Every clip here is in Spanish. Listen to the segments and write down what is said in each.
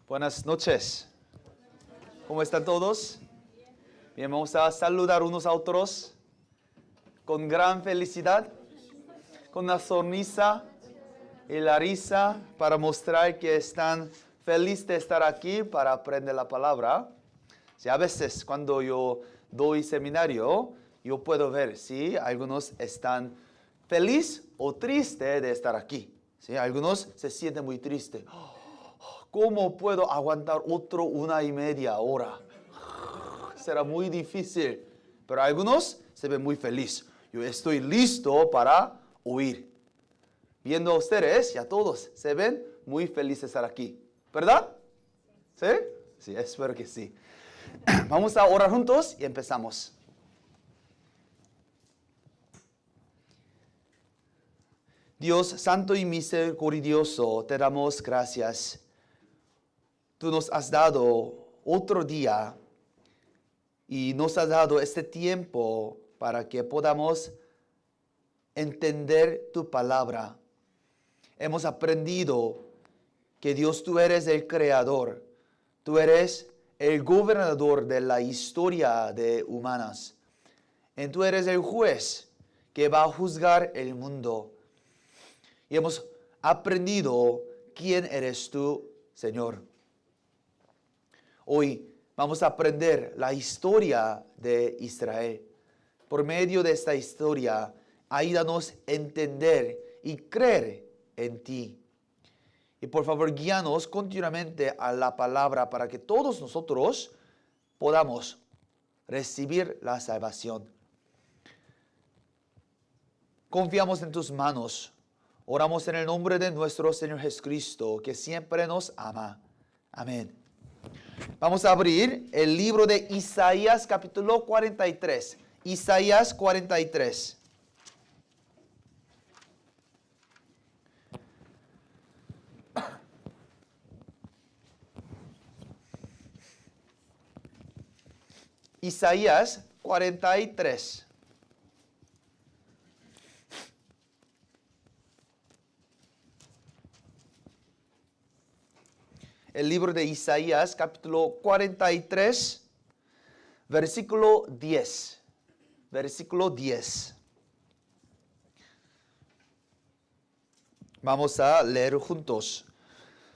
Buenas noches. ¿Cómo están todos? Bien, vamos a saludar unos a otros con gran felicidad, con una sonrisa y la risa para mostrar que están felices de estar aquí para aprender la palabra. Sí, a veces cuando yo doy seminario, yo puedo ver si algunos están felices o tristes de estar aquí. ¿Sí? Algunos se sienten muy tristes. ¿Cómo puedo aguantar otro 1.5 horas? Será muy difícil. Pero algunos se ven muy felices. Yo estoy listo para oír. Viendo a ustedes, ya todos se ven muy felices de estar aquí. ¿Verdad? ¿Sí? Sí, espero que sí. Vamos a orar juntos y empezamos. Dios santo y misericordioso, te damos gracias. Tú nos has dado otro día y nos has dado este tiempo para que podamos entender tu palabra. Hemos aprendido que Dios, tú eres el creador, tú eres el gobernador de la historia de humanas. Y tú eres el juez que va a juzgar el mundo. Y hemos aprendido quién eres tú, Señor. Hoy vamos a aprender la historia de Israel. Por medio de esta historia, ayúdanos a entender y creer en ti. Y por favor, guíanos continuamente a la palabra para que todos nosotros podamos recibir la salvación. Confiamos en tus manos. Oramos en el nombre de nuestro Señor Jesucristo, que siempre nos ama. Amén. Vamos a abrir el libro de Isaías capítulo 43. Isaías 43. Isaías 43. El libro de Isaías, capítulo 43, versículo 10. Versículo 10. Vamos a leer juntos.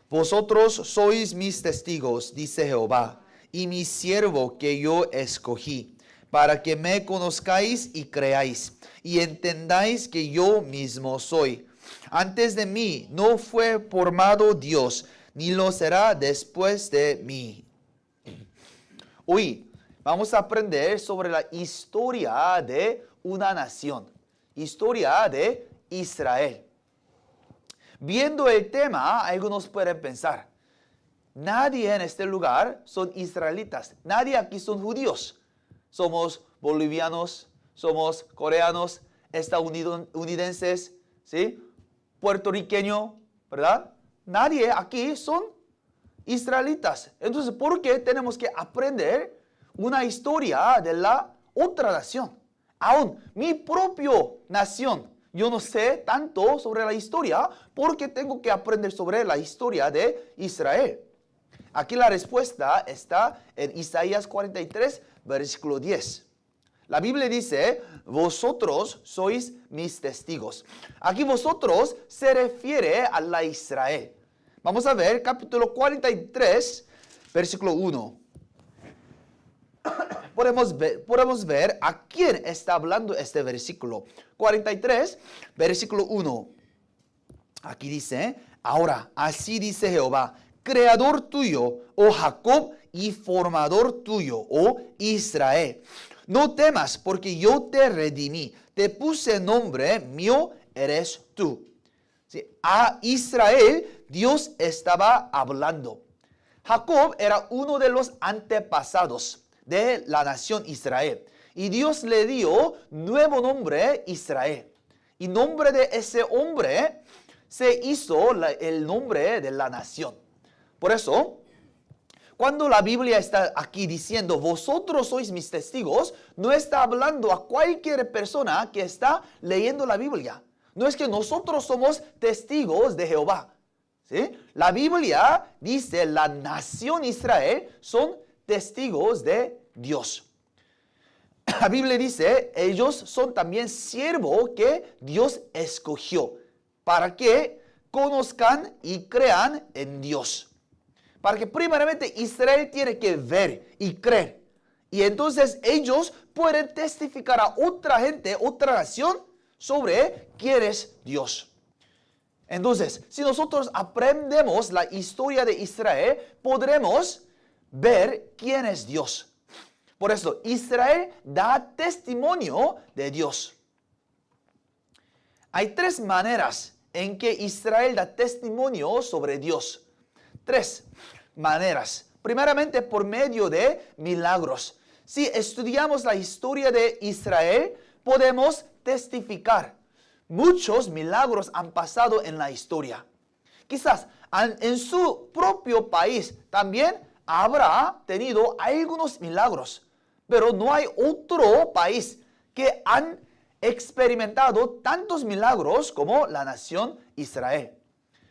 Vosotros sois mis testigos, dice Jehová, y mi siervo que yo escogí, para que me conozcáis y creáis, y entendáis que yo mismo soy. Antes de mí no fue formado Dios, ni lo será después de mí. Hoy vamos a aprender sobre la historia de una nación. Historia de Israel. Viendo el tema, algunos pueden pensar, nadie en este lugar son israelitas. Nadie aquí son judíos. Somos bolivianos, somos coreanos, estadounidenses, ¿sí? Puertorriqueños, ¿verdad? Nadie aquí son israelitas. Entonces, ¿por qué tenemos que aprender una historia de la otra nación? Aún mi propia nación, yo no sé tanto sobre la historia porque tengo que aprender sobre la historia de Israel. Aquí la respuesta está en Isaías 43, versículo 10. La Biblia dice, vosotros sois mis testigos. Aquí vosotros se refiere a la Israel. Vamos a ver capítulo 43, versículo 1. Podemos ver a quién está hablando este versículo. 43, versículo 1. Aquí dice, ahora así dice Jehová, creador tuyo, oh Jacob, y formador tuyo, oh Israel. No temas, porque yo te redimí, te puse nombre, mío eres tú. ¿Sí? A Israel Dios estaba hablando. Jacob era uno de los antepasados de la nación Israel. Y Dios le dio nuevo nombre Israel. Y nombre de ese hombre se hizo el nombre de la nación. Por eso, cuando la Biblia está aquí diciendo, vosotros sois mis testigos, no está hablando a cualquier persona que está leyendo la Biblia. No es que nosotros somos testigos de Jehová. ¿Sí? La Biblia dice la nación Israel son testigos de Dios. La Biblia dice, ellos son también siervos que Dios escogió para que conozcan y crean en Dios. Para que primeramente Israel tiene que ver y creer. Y entonces ellos pueden testificar a otra gente, otra nación, sobre quién es Dios. Entonces, si nosotros aprendemos la historia de Israel, podremos ver quién es Dios. Por eso, Israel da testimonio de Dios. Hay tres maneras en que Israel da testimonio sobre Dios. Tres maneras. Primeramente, por medio de milagros. Si estudiamos la historia de Israel, podemos testificar. Muchos milagros han pasado en la historia. Quizás en su propio país también habrá tenido algunos milagros. Pero no hay otro país que han experimentado tantos milagros como la nación Israel.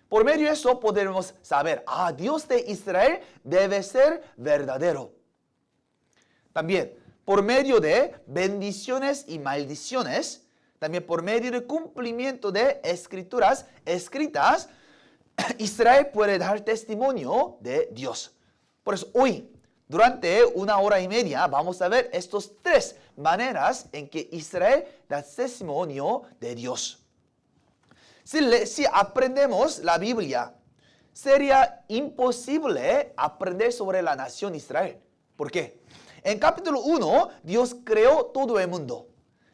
Por medio de eso podemos saber, Dios de Israel debe ser verdadero. También, por medio de bendiciones y maldiciones, también por medio de cumplimiento de escrituras escritas, Israel puede dar testimonio de Dios. Por eso hoy, durante 1 hora y media, vamos a ver estas tres maneras en que Israel da testimonio de Dios. Si aprendemos la Biblia, sería imposible aprender sobre la nación Israel. ¿Por qué? En capítulo 1, Dios creó todo el mundo.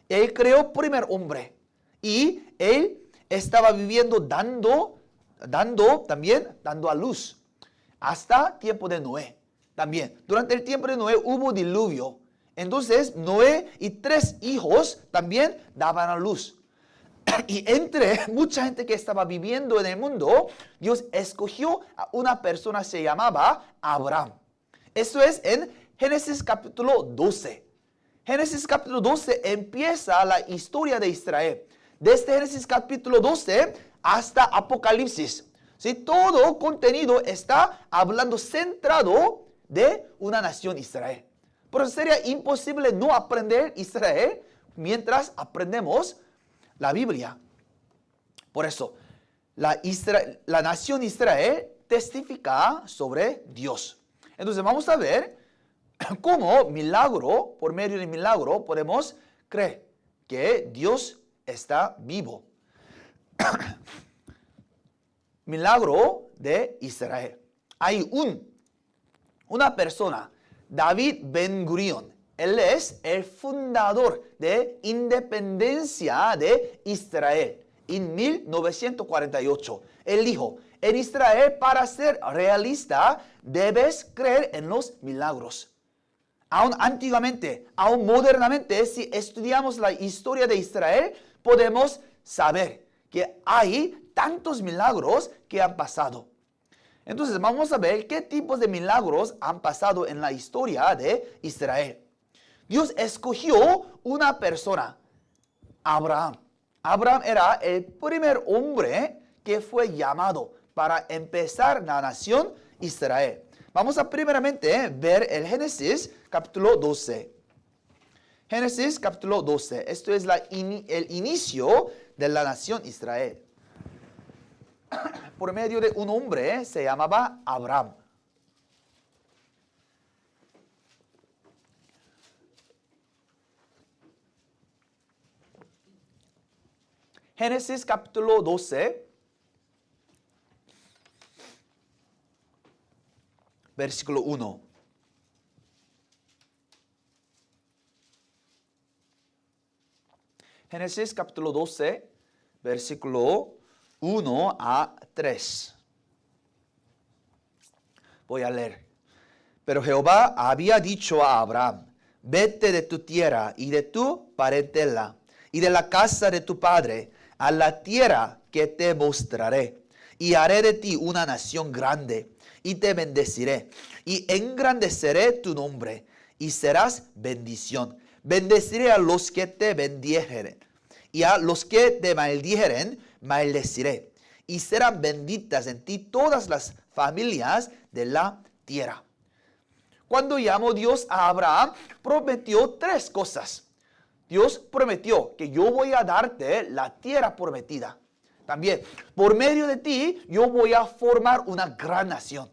Él creó primer hombre. Y Él estaba viviendo dando a luz. Hasta tiempo de Noé. También, durante el tiempo de Noé hubo diluvio. Entonces, Noé y 3 hijos también daban a luz. Y entre mucha gente que estaba viviendo en el mundo, Dios escogió a una persona, se llamaba Abraham. Eso es en Génesis capítulo 12. Génesis capítulo 12 empieza la historia de Israel. Desde Génesis capítulo 12 hasta Apocalipsis. ¿Sí? Todo contenido está hablando centrado de una nación Israel. Por eso sería imposible no aprender Israel mientras aprendemos la Biblia. Por eso, la nación Israel testifica sobre Dios. Entonces vamos a ver cómo por medio de milagro, podemos creer que Dios está vivo. Milagro de Israel. Hay una persona, David Ben Gurion. Él es el fundador de independencia de Israel en 1948. Él dijo, en Israel para ser realista debes creer en los milagros. Aún antiguamente, aún modernamente, si estudiamos la historia de Israel, podemos saber que hay tantos milagros que han pasado. Entonces vamos a ver qué tipos de milagros han pasado en la historia de Israel. Dios escogió una persona, Abraham. Abraham era el primer hombre que fue llamado para empezar la nación Israel. Vamos a primeramente ver el Génesis capítulo 12. Génesis capítulo 12. Esto es el inicio de la nación Israel. Por medio de un hombre se llamaba Abraham. Génesis capítulo 12, versículo 1. Génesis capítulo 12, versículo 1 a 3. Voy a leer. Pero Jehová había dicho a Abraham, vete de tu tierra y de tu parentela y de la casa de tu padre a la tierra que te mostraré, y haré de ti una nación grande, y te bendeciré, y engrandeceré tu nombre, y serás bendición. Bendeciré a los que te bendijeren, y a los que te maldijeren, maldeciré, y serán benditas en ti todas las familias de la tierra. Cuando llamó Dios a Abraham, prometió 3 cosas. Dios prometió que yo voy a darte la tierra prometida. También, por medio de ti, yo voy a formar una gran nación.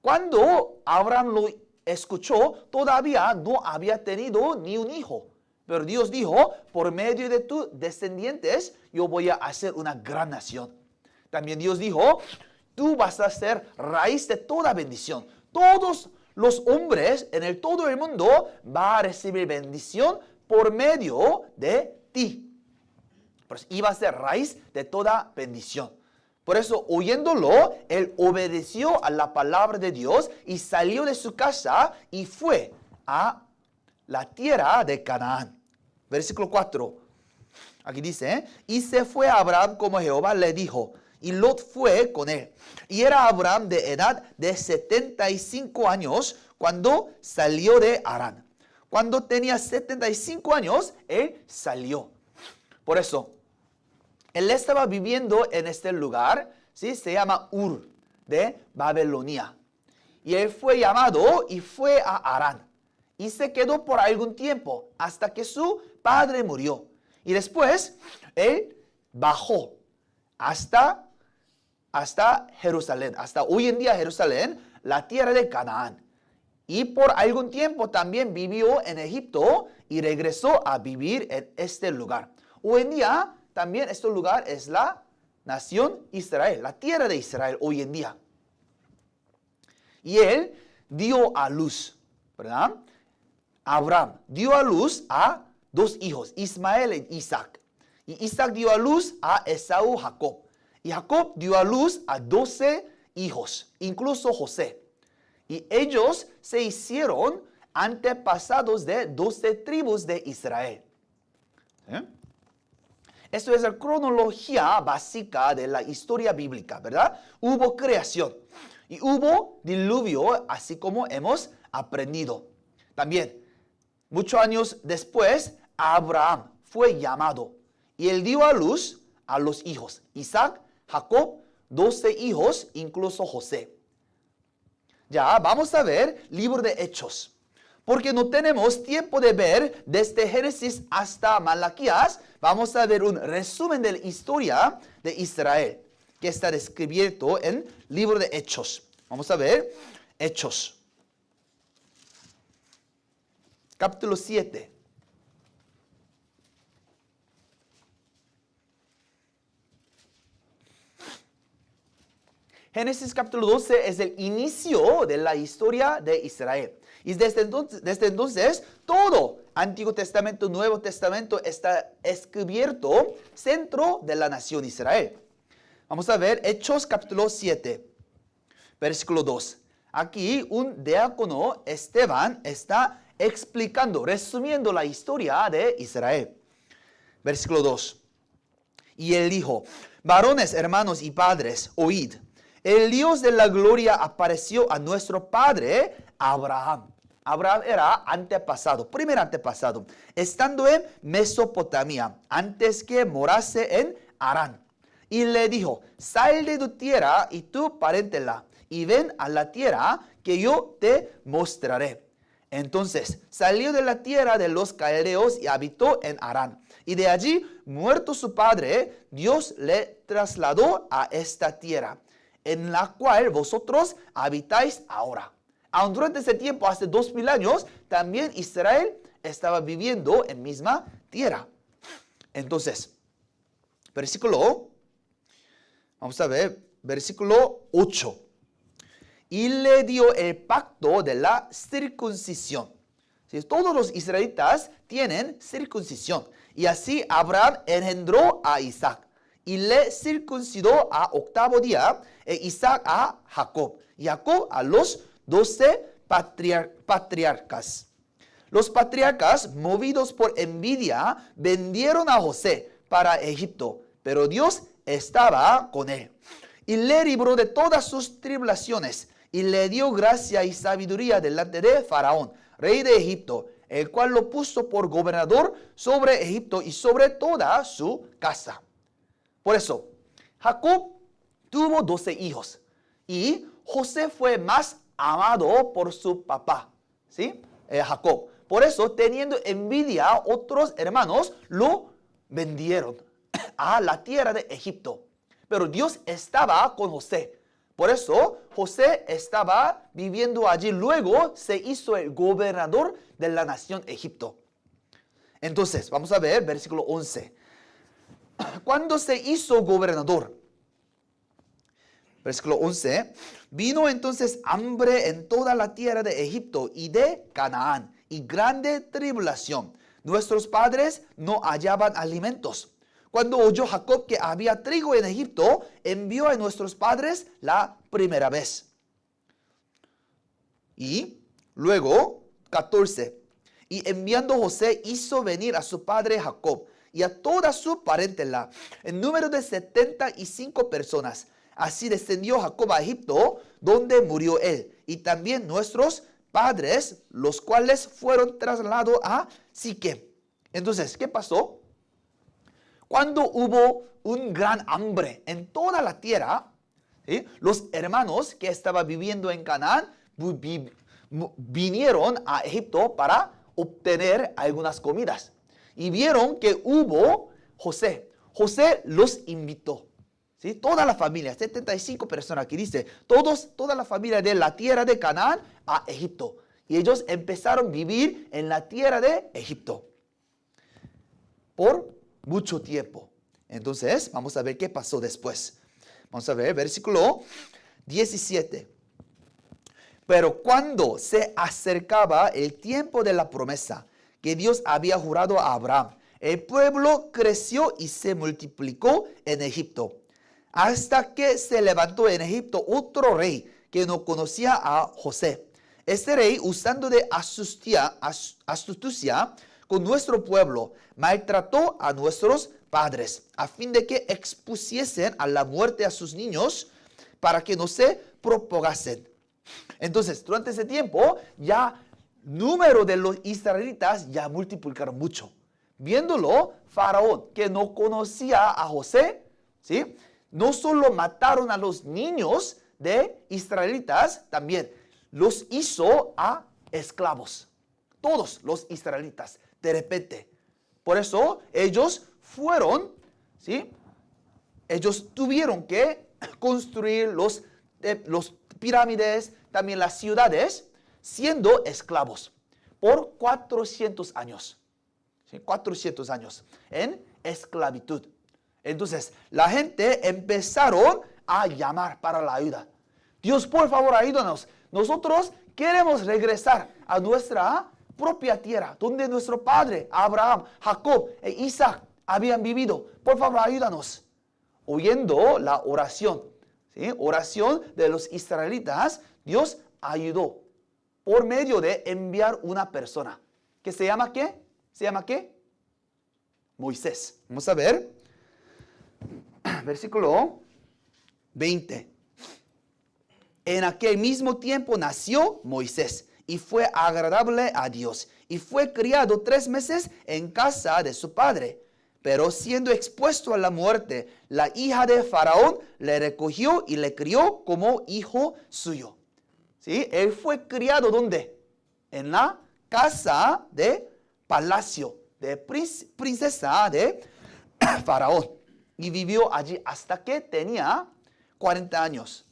Cuando Abraham lo escuchó, todavía no había tenido ni un hijo. Pero Dios dijo, por medio de tus descendientes, yo voy a hacer una gran nación. También Dios dijo, tú vas a ser raíz de toda bendición. Todos los hombres en todo el mundo van a recibir bendición por medio de ti. Pues iba a ser raíz de toda bendición. Por eso, oyéndolo, él obedeció a la palabra de Dios y salió de su casa y fue a la tierra de Canaán. Versículo 4. Aquí dice, y se fue a Abraham como Jehová le dijo, y Lot fue con él. Y era Abraham de edad de 75 años cuando salió de Harán. Cuando tenía 75 años, él salió. Por eso, él estaba viviendo en este lugar, ¿sí? Se llama Ur de Babilonia. Y él fue llamado y fue a Harán. Y se quedó por algún tiempo hasta que su padre murió. Y después él bajó hasta Jerusalén, hasta hoy en día Jerusalén, la tierra de Canaán. Y por algún tiempo también vivió en Egipto y regresó a vivir en este lugar. Hoy en día también este lugar es la nación Israel, la tierra de Israel hoy en día. Y él dio a luz, ¿verdad? Abraham dio a luz a 2 hijos, Ismael e Isaac. Y Isaac dio a luz a Esaú, Jacob. Y Jacob dio a luz a 12 hijos, incluso José. Y ellos se hicieron antepasados de 12 tribus de Israel. ¿Sí? Esto es la cronología básica de la historia bíblica, ¿verdad? Hubo creación y hubo diluvio, así como hemos aprendido. También, muchos años después, Abraham fue llamado y él dio a luz a los hijos, Isaac, Jacob, 12 hijos, incluso José. Ya vamos a ver libro de Hechos, porque no tenemos tiempo de ver desde Génesis hasta Malaquías. Vamos a ver un resumen de la historia de Israel que está descrito en libro de Hechos. Vamos a ver Hechos, capítulo 7. Génesis capítulo 12 es el inicio de la historia de Israel. Y desde entonces todo Antiguo Testamento, Nuevo Testamento está escrito centro de la nación Israel. Vamos a ver Hechos capítulo 7, versículo 2. Aquí un diácono Esteban está explicando, resumiendo la historia de Israel. Versículo 2. Y él dijo, varones, hermanos y padres, oíd. El Dios de la gloria apareció a nuestro padre Abraham. Abraham era antepasado, primer antepasado, estando en Mesopotamia, antes que morase en Harán. Y le dijo, sal de tu tierra y tu parentela, y ven a la tierra que yo te mostraré. Entonces salió de la tierra de los caldeos y habitó en Harán. Y de allí, muerto su padre, Dios le trasladó a esta tierra, en la cual vosotros habitáis ahora. Aun durante ese tiempo, hace 2000 años, también Israel estaba viviendo en misma tierra. Entonces, vamos a ver, versículo 8. Y le dio el pacto de la circuncisión. ¿Sí? Todos los israelitas tienen circuncisión. Y así Abraham engendró a Isaac. Y le circuncidó a 8º día, e Isaac a Jacob. Y Jacob a los 12 patriarcas. Los patriarcas, movidos por envidia, vendieron a José para Egipto, pero Dios estaba con él. Y le libró de todas sus tribulaciones, y le dio gracia y sabiduría delante de Faraón, rey de Egipto, el cual lo puso por gobernador sobre Egipto y sobre toda su casa. Por eso, Jacob tuvo 12 hijos y José fue más amado por su papá, ¿sí? Jacob. Por eso, teniendo envidia, otros hermanos lo vendieron a la tierra de Egipto. Pero Dios estaba con José. Por eso, José estaba viviendo allí. Luego se hizo el gobernador de la nación Egipto. Entonces, vamos a ver versículo 11. Cuando se hizo gobernador, versículo 11, vino entonces hambre en toda la tierra de Egipto y de Canaán, y grande tribulación. Nuestros padres no hallaban alimentos. Cuando oyó Jacob que había trigo en Egipto, envió a nuestros padres la primera vez. Y luego, 14, y enviando José hizo venir a su padre Jacob y a toda su parentela, en número de 75 personas. Así descendió Jacob a Egipto, donde murió él, y también nuestros padres, los cuales fueron trasladados a Siquem. Entonces, ¿qué pasó? Cuando hubo un gran hambre en toda la tierra, ¿sí?, los hermanos que estaban viviendo en Canaán vinieron a Egipto para obtener algunas comidas. Y vieron que hubo José. José los invitó. ¿Sí? Toda la familia, 75 personas, aquí dice, toda la familia de la tierra de Canaán a Egipto. Y ellos empezaron a vivir en la tierra de Egipto por mucho tiempo. Entonces, vamos a ver qué pasó después. Vamos a ver, versículo 17. Pero cuando se acercaba el tiempo de la promesa que Dios había jurado a Abraham, el pueblo creció y se multiplicó en Egipto, hasta que se levantó en Egipto otro rey que no conocía a José. Este rey, usando de astucia con nuestro pueblo, maltrató a nuestros padres, a fin de que expusiesen a la muerte a sus niños, para que no se propagasen. Entonces, durante ese tiempo, ya número de los israelitas ya multiplicaron mucho. Viéndolo, Faraón, que no conocía a José, ¿sí?, no solo mataron a los niños de israelitas, también los hizo a esclavos. Todos los israelitas, de repente. Por eso ellos fueron, ¿sí?, ellos tuvieron que construir los pirámides, también las ciudades, siendo esclavos por 400 años. ¿Sí? 400 años en esclavitud. Entonces, la gente empezaron a llamar para la ayuda. Dios, por favor, ayúdanos. Nosotros queremos regresar a nuestra propia tierra, donde nuestro padre, Abraham, Jacob e Isaac habían vivido. Por favor, ayúdanos. Oyendo la oración, ¿sí?, oración de los israelitas, Dios ayudó por medio de enviar una persona. ¿Que se llama qué? ¿Se llama qué? Moisés. Vamos a ver. Versículo 20. En aquel mismo tiempo nació Moisés y fue agradable a Dios y fue criado 3 meses en casa de su padre. Pero siendo expuesto a la muerte, la hija de Faraón le recogió y le crió como hijo suyo. ¿Sí? Él fue criado ¿dónde? En la casa de palacio de princesa de Faraón. Y vivió allí hasta que tenía 40 años.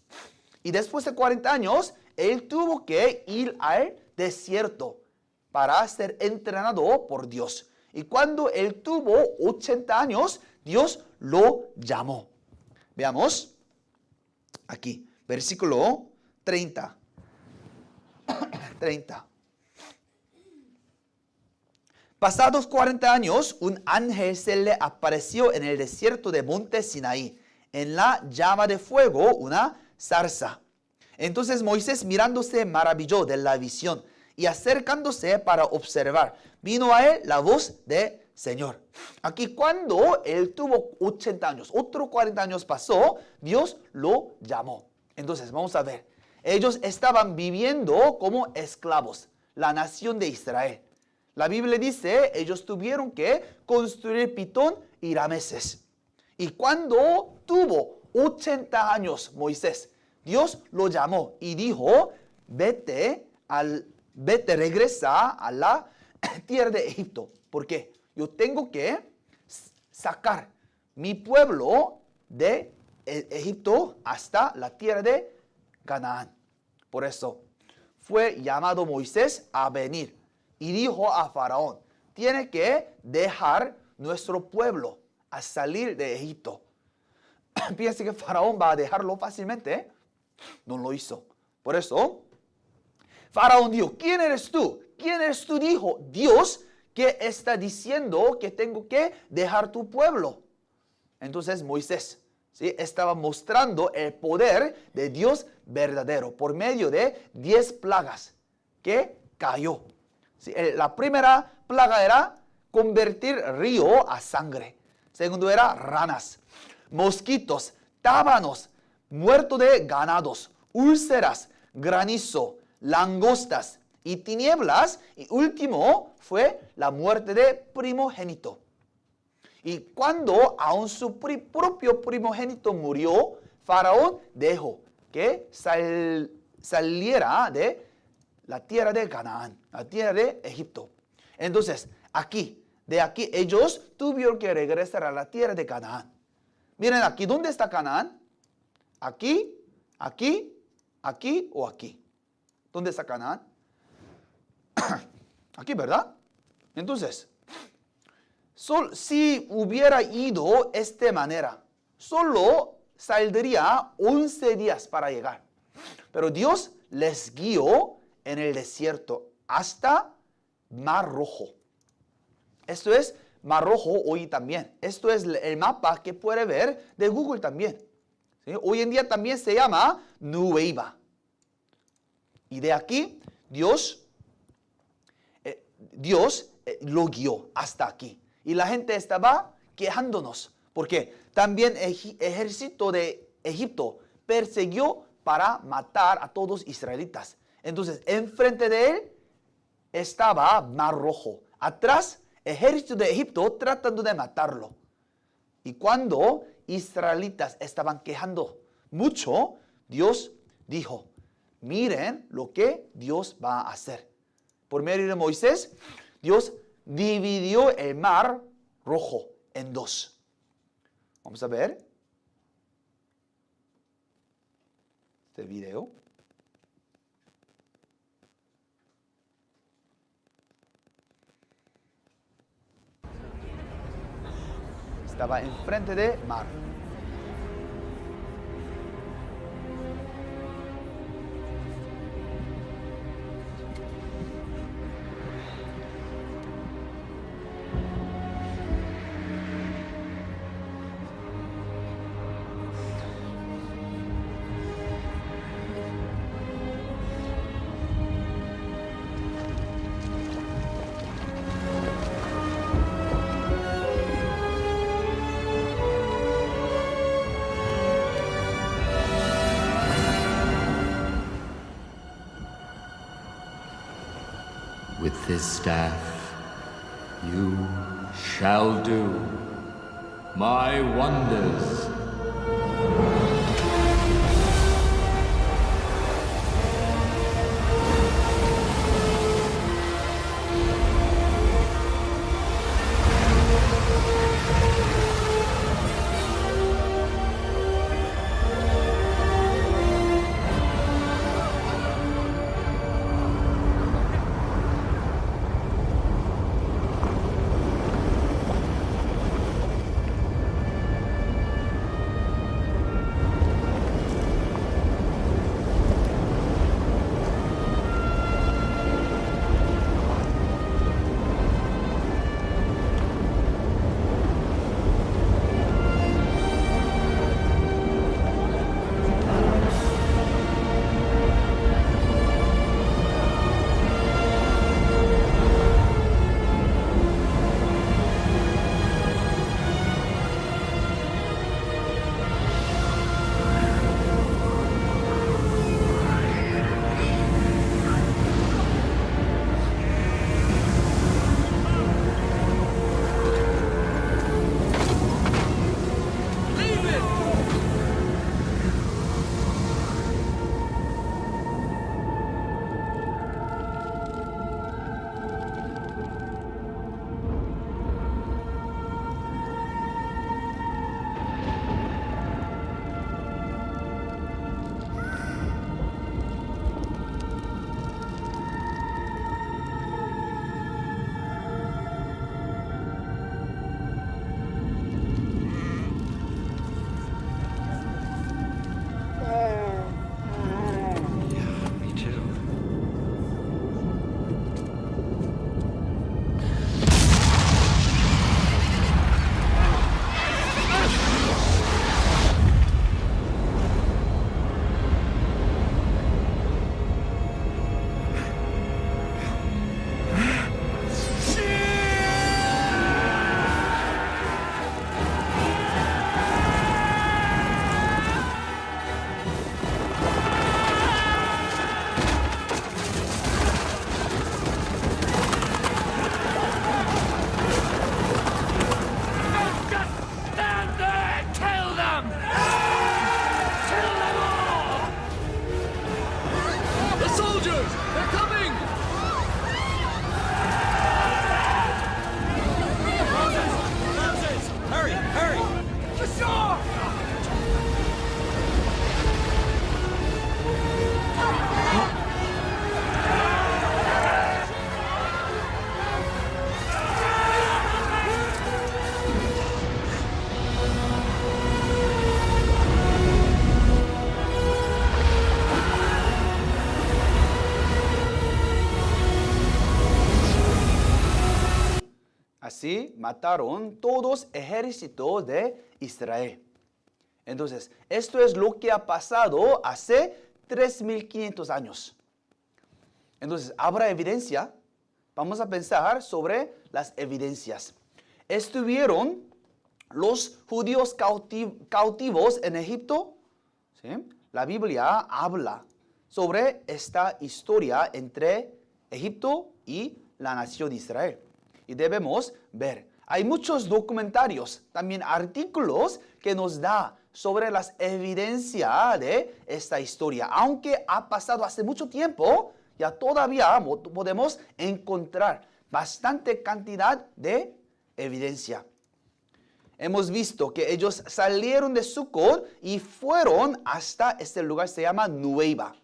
Y después de 40 años, él tuvo que ir al desierto para ser entrenado por Dios. Y cuando él tuvo 80 años, Dios lo llamó. Veamos aquí, versículo 30. 30. Pasados 40 años, un ángel se le apareció en el desierto de monte Sinaí, en la llama de fuego, una zarza. Entonces Moisés, mirándose, maravilló de la visión, y acercándose para observar, vino a él la voz de Señor. Aquí cuando él tuvo 80 años, otros 40 años pasó, Dios lo llamó. Entonces vamos a ver, ellos estaban viviendo como esclavos, la nación de Israel. La Biblia dice, ellos tuvieron que construir Pitón y Rameses. Y cuando tuvo 80 años Moisés. Dios lo llamó y dijo, regresa a la tierra de Egipto. ¿Por qué? Yo tengo que sacar mi pueblo de Egipto hasta la tierra de Canaán. Por eso fue llamado Moisés a venir y dijo a Faraón, tiene que dejar nuestro pueblo a salir de Egipto. Piensa que Faraón va a dejarlo fácilmente. No lo hizo. Por eso, Faraón dijo, ¿quién eres tú? ¿Quién eres tú? Dijo Dios, que está diciendo que tengo que dejar tu pueblo. Entonces Moisés, ¿sí?, estaba mostrando el poder de Dios verdadero por medio de 10 plagas que cayó. ¿Sí? La primera plaga era convertir río a sangre. Segundo era ranas, mosquitos, tábanos, muerto de ganados, úlceras, granizo, langostas y tinieblas. Y último fue la muerte de primogénito. Y cuando aún su propio primogénito murió, Faraón dejó que saliera de la tierra de Canaán, la tierra de Egipto. Entonces, de aquí ellos tuvieron que regresar a la tierra de Canaán. Miren aquí, ¿dónde está Canaán? Aquí, aquí, aquí o aquí. ¿Dónde está Canaán? Aquí, ¿verdad? Entonces, si hubiera ido de esta manera, solo saldría 11 días para llegar. Pero Dios les guió en el desierto hasta Mar Rojo. Esto es Mar Rojo hoy también. Esto es el mapa que puede ver de Google también. ¿Sí? Hoy en día también se llama Nueva. Y de aquí Dios lo guió hasta aquí. Y la gente estaba quejándonos, porque también el ejército de Egipto persiguió para matar a todos los israelitas. Entonces, enfrente de él estaba Mar Rojo. Atrás, ejército de Egipto tratando de matarlo. Y cuando israelitas estaban quejando mucho, Dios dijo, miren lo que Dios va a hacer. Por medio de Moisés, Dios dividió el Mar Rojo en 2. Vamos a ver este video. Estaba enfrente de mar. With this staff, you shall do my wonders. ¿sí? Mataron todos ejércitos de Israel. Entonces, esto es lo que ha pasado hace 3.500 años. Entonces, ¿habrá evidencia? Vamos a pensar sobre las evidencias. ¿Estuvieron los judíos cautivos en Egipto? ¿Sí? La Biblia habla sobre esta historia entre Egipto y la nación de Israel. Y debemos ver. Hay muchos documentarios, también artículos que nos da sobre las evidencias de esta historia. Aunque ha pasado hace mucho tiempo, ya todavía podemos encontrar bastante cantidad de evidencia. Hemos visto que ellos salieron de Sucot y fueron hasta este lugar, se llama Nueva.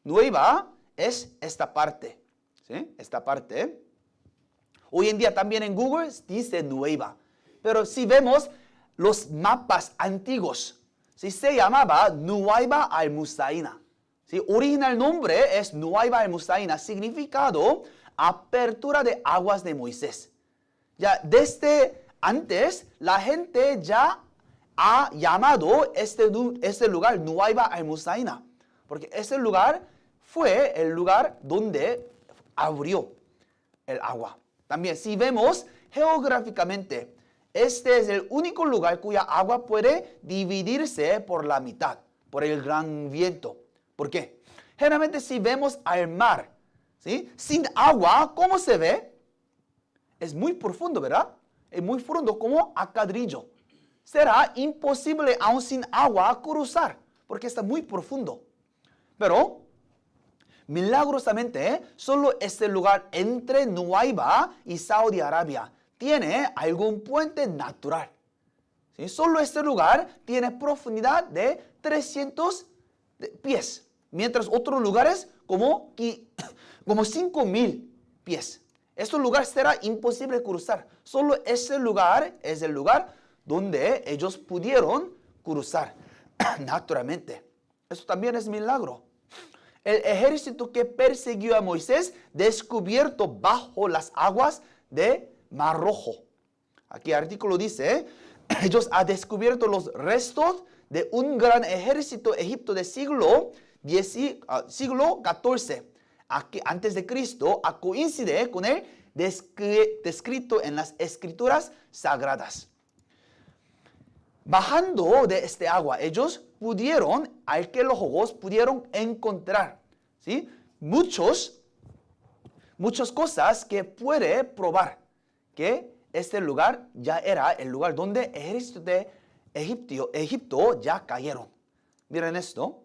Nueva es esta parte, ¿sí? Esta parte. Hoy en día también en Google dice Nueva. Pero si vemos los mapas antiguos, ¿sí? Se llamaba Nueva al-Mustaina. ¿Sí? Original nombre es Nueva al-Mustaina, significado apertura de aguas de Moisés. Ya desde antes la gente ya ha llamado este lugar Nueva al-Mustaina, porque ese lugar fue el lugar donde abrió el agua. También si vemos geográficamente, este es el único lugar cuya agua puede dividirse por la mitad, por el gran viento. ¿Por qué? Generalmente si vemos al mar, ¿sí? Sin agua, ¿cómo se ve? Es muy profundo, ¿verdad? Es muy profundo como acadrillo. Será imposible aún sin agua cruzar, porque está muy profundo. Pero, milagrosamente, solo este lugar entre Nuweiba y Saudi Arabia tiene algún puente natural. ¿Sí? Solo este lugar tiene profundidad de 300 pies, mientras otros lugares como 5.000 pies. Este lugar será imposible cruzar. Solo ese lugar es el lugar donde ellos pudieron cruzar naturalmente. Eso también es milagro. El ejército que persiguió a Moisés descubierto bajo las aguas de Mar Rojo. Aquí el artículo dice, ellos han descubierto los restos de un gran ejército egipcio de siglo XIV, aquí, antes de Cristo, coincide con el descrito en las escrituras sagradas. Bajando de este agua, ellos arqueólogos pudieron encontrar, ¿sí? Muchas cosas que puede probar que este lugar ya era el lugar donde el ejército de Egipto ya cayeron. Miren esto.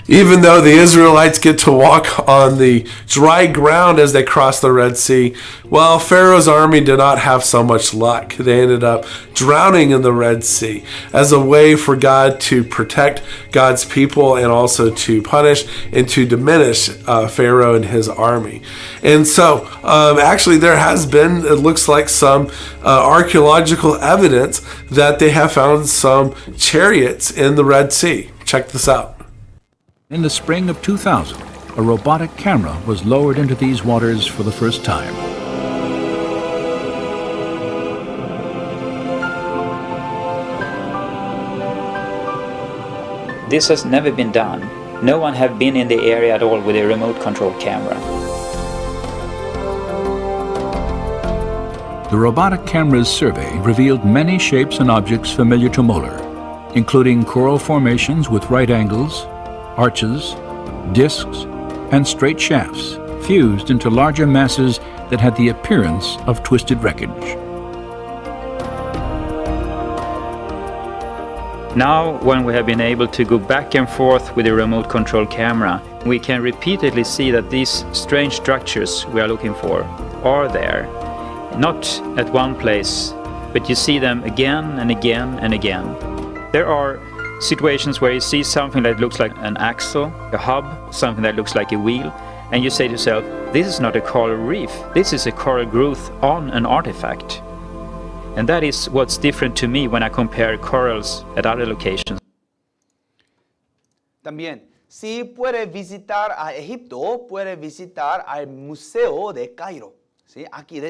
Even though the Israelites get to walk on the dry ground as they cross the Red Sea, well, Pharaoh's army did not have so much luck. They ended up drowning in the Red Sea as a way for God to protect God's people and also to punish and to diminish Pharaoh and his army. And so, actually, there has been, it looks like, some archaeological evidence that they have found some chariots in the Red Sea. Check this out. In the spring of 2000, a robotic camera was lowered into these waters for the first time. This has never been done. No one have been in the area at all with a remote control camera. The robotic camera's survey revealed many shapes and objects familiar to Mueller, including coral formations with right angles, arches, discs, and straight shafts fused into larger masses that had the appearance of twisted wreckage. Now, when we have been able to go back and forth with a remote control camera, we can repeatedly see that these strange structures we are looking for are there. Not at one place, but you see them again and again and again. There are situations where you see something that looks like an axle, a hub, something that looks like a wheel, and you say to yourself, this is not a coral reef, this is a coral growth on an artifact. And that is what's different to me when I compare corals at other locations. También, si puede visitar a Egipto, puede visitar al Museo de Cairo. ¿Sí? Aquí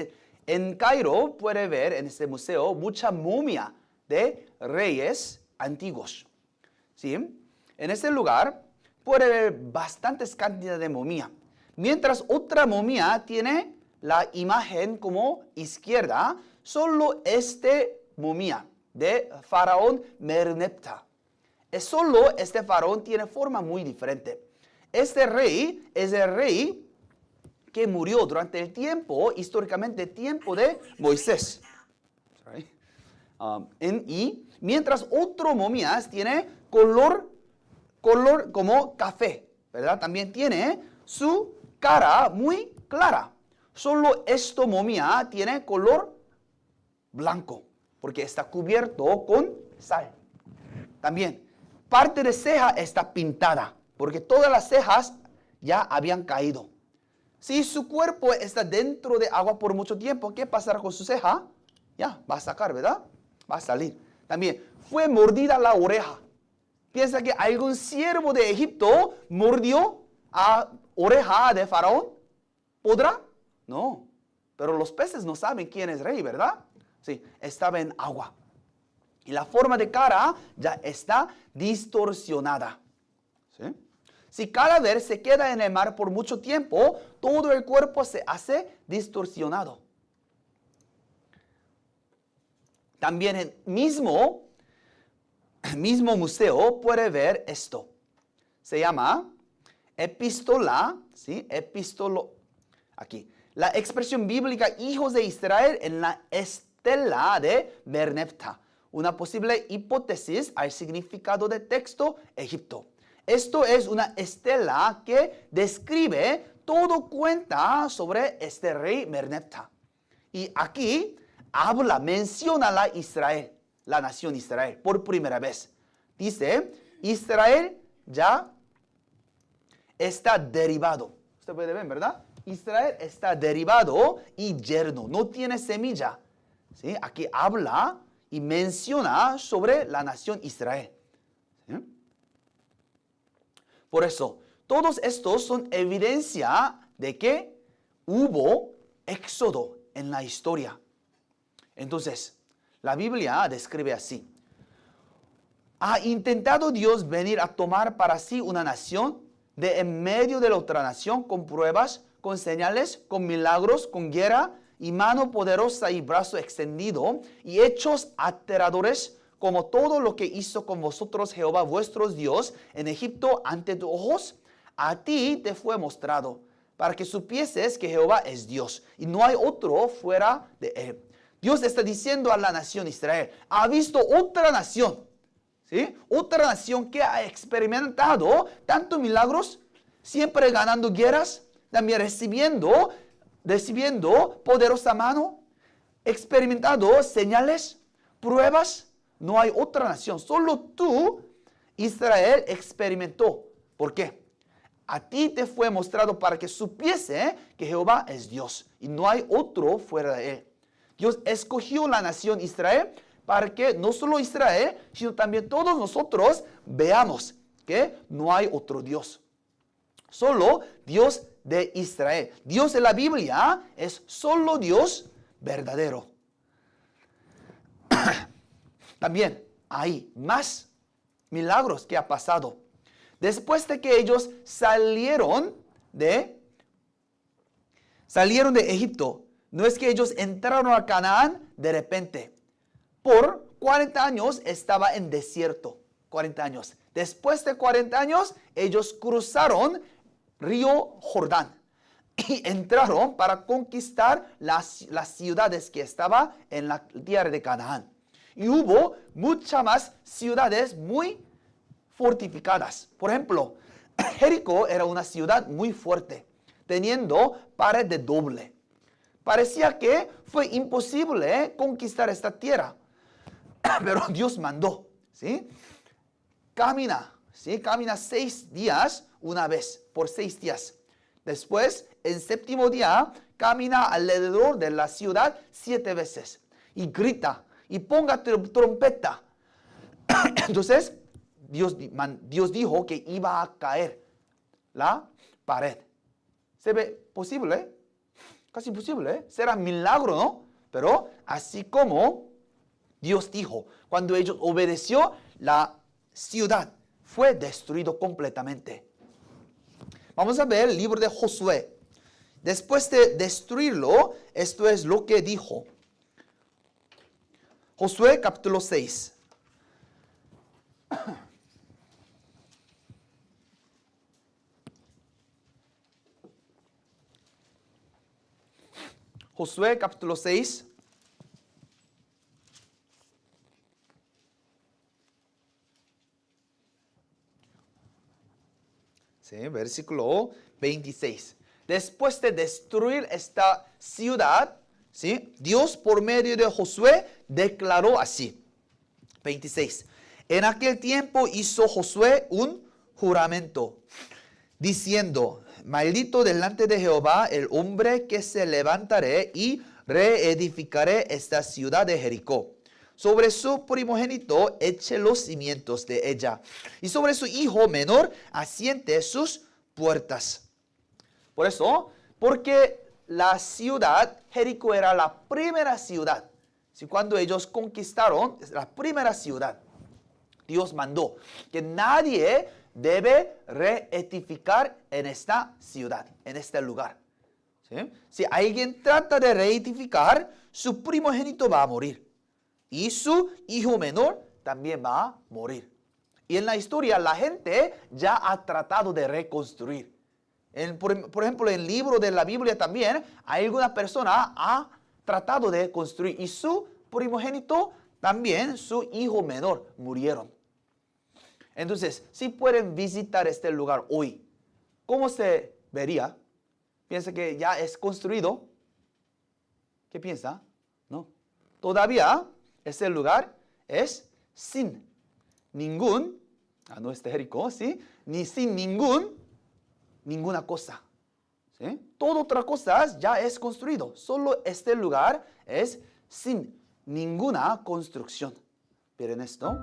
en Cairo puede ver en este museo mucha momia de reyes antiguos. ¿Sí? En este lugar puede ver bastantes cantidades de momia. Mientras otra momia tiene la imagen como izquierda, solo este momia de faraón Merneptah. Solo este faraón tiene forma muy diferente. Este rey es el rey que murió durante el tiempo, históricamente tiempo de Moisés. Y mientras otro momias tiene color como café, ¿verdad? También tiene su cara muy clara. Solo esta momia tiene color blanco, porque está cubierto con sal. También, parte de ceja está pintada, porque todas las cejas ya habían caído. Si su cuerpo está dentro de agua por mucho tiempo, ¿qué pasará con su ceja? Ya, va a sacar, ¿verdad? Va a salir. También, fue mordida la oreja. ¿Piensa que algún siervo de Egipto mordió a oreja de faraón? ¿Podrá? No. Pero los peces no saben quién es rey, ¿verdad? Sí, estaba en agua. Y la forma de cara ya está distorsionada. ¿Sí? Si cada vez se queda en el mar por mucho tiempo, todo el cuerpo se hace distorsionado. También en el mismo museo puede ver esto. Se llama epístola, ¿sí? Aquí. La expresión bíblica hijos de Israel en la estela de Merneptah. Una posible hipótesis al significado de texto Egipto. Esto es una estela que describe todo cuenta sobre este rey Merneptah. Y aquí menciona la Israel, la nación Israel, por primera vez. Dice, Israel ya está derivado. Usted puede ver, ¿verdad? Israel está derivado y yerno, no tiene semilla. ¿Sí? Aquí habla y menciona sobre la nación Israel. ¿Sí? Por eso, todos estos son evidencia de que hubo éxodo en la historia. Entonces, la Biblia describe así. ¿Ha intentado Dios venir a tomar para sí una nación de en medio de la otra nación con pruebas, con señales, con milagros, con guerra y mano poderosa y brazo extendido y hechos aterradores como todo lo que hizo con vosotros Jehová vuestro Dios en Egipto ante tus ojos? A ti te fue mostrado para que supieses que Jehová es Dios y no hay otro fuera de él. Dios está diciendo a la nación Israel, ha visto otra nación, ¿sí? Otra nación que ha experimentado tantos milagros, siempre ganando guerras, también recibiendo poderosa mano, experimentado señales, pruebas. No hay otra nación, solo tú, Israel, experimentó. ¿Por qué? A ti te fue mostrado para que supiese que Jehová es Dios y no hay otro fuera de él. Dios escogió la nación Israel para que no solo Israel, sino también todos nosotros veamos que no hay otro Dios. Solo Dios de Israel. Dios en la Biblia es solo Dios verdadero. También hay más milagros que ha pasado. Después de que ellos salieron de Egipto, no es que ellos entraron a Canaán de repente. Por 40 años estaba en desierto. 40 años. Después de 40 años, ellos cruzaron río Jordán y entraron para conquistar las ciudades que estaban en la tierra de Canaán. Y hubo muchas más ciudades muy fortificadas. Por ejemplo, Jericó era una ciudad muy fuerte, teniendo pared de doble. Parecía que fue imposible conquistar esta tierra, pero Dios mandó, ¿sí? Camina 6 días una vez, por 6 días. Después, el séptimo día, camina alrededor de la ciudad 7 veces. y grita y ponga trompeta. Entonces, Dios dijo que iba a caer la pared. ¿Se ve posible? Casi imposible. Será milagro, ¿no? Pero así como Dios dijo, cuando ellos obedeció, la ciudad fue destruido completamente. Vamos a ver el libro de Josué. Después de destruirlo, esto es lo que dijo. Josué capítulo 6. Josué capítulo 6. Sí, versículo 26. Después de destruir esta ciudad, ¿sí? Dios por medio de Josué declaró así. 26. En aquel tiempo hizo Josué un juramento, diciendo: maldito delante de Jehová el hombre que se levantaré y reedificaré esta ciudad de Jericó. Sobre su primogénito eche los cimientos de ella, y sobre su hijo menor asiente sus puertas. Por eso, porque la ciudad, Jericó era la primera ciudad. Cuando ellos conquistaron, es la primera ciudad. Dios mandó que nadie debe reedificar en esta ciudad, en este lugar. ¿Sí? Si alguien trata de reedificar, su primogénito va a morir. Y su hijo menor también va a morir. Y en la historia la gente ya ha tratado de reconstruir. Por ejemplo, en el libro de la Biblia también, alguna persona ha tratado de construir. Y su primogénito también, su hijo menor, murieron. Entonces, si pueden visitar este lugar hoy, ¿cómo se vería? ¿Piensa que ya es construido? ¿Qué piensa? No. Todavía este lugar es sin ningún, no es Jericó, ¿sí? Ni sin ninguna cosa. ¿Sí? Toda otra cosa ya es construido. Solo este lugar es sin ninguna construcción. ¿Miren esto?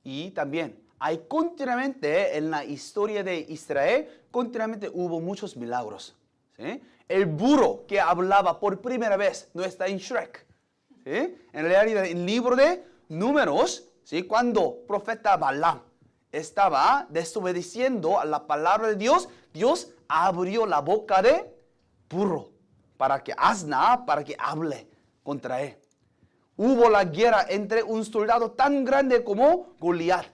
Y también hay continuamente en la historia de Israel, continuamente hubo muchos milagros. ¿Sí? El burro que hablaba por primera vez no está en Shrek. ¿Sí? En realidad, en el libro de Números, ¿sí? Cuando el profeta Balaam estaba desobedeciendo a la palabra de Dios, Dios abrió la boca de burro para que asna, para que hable contra él. Hubo la guerra entre un soldado tan grande como Goliat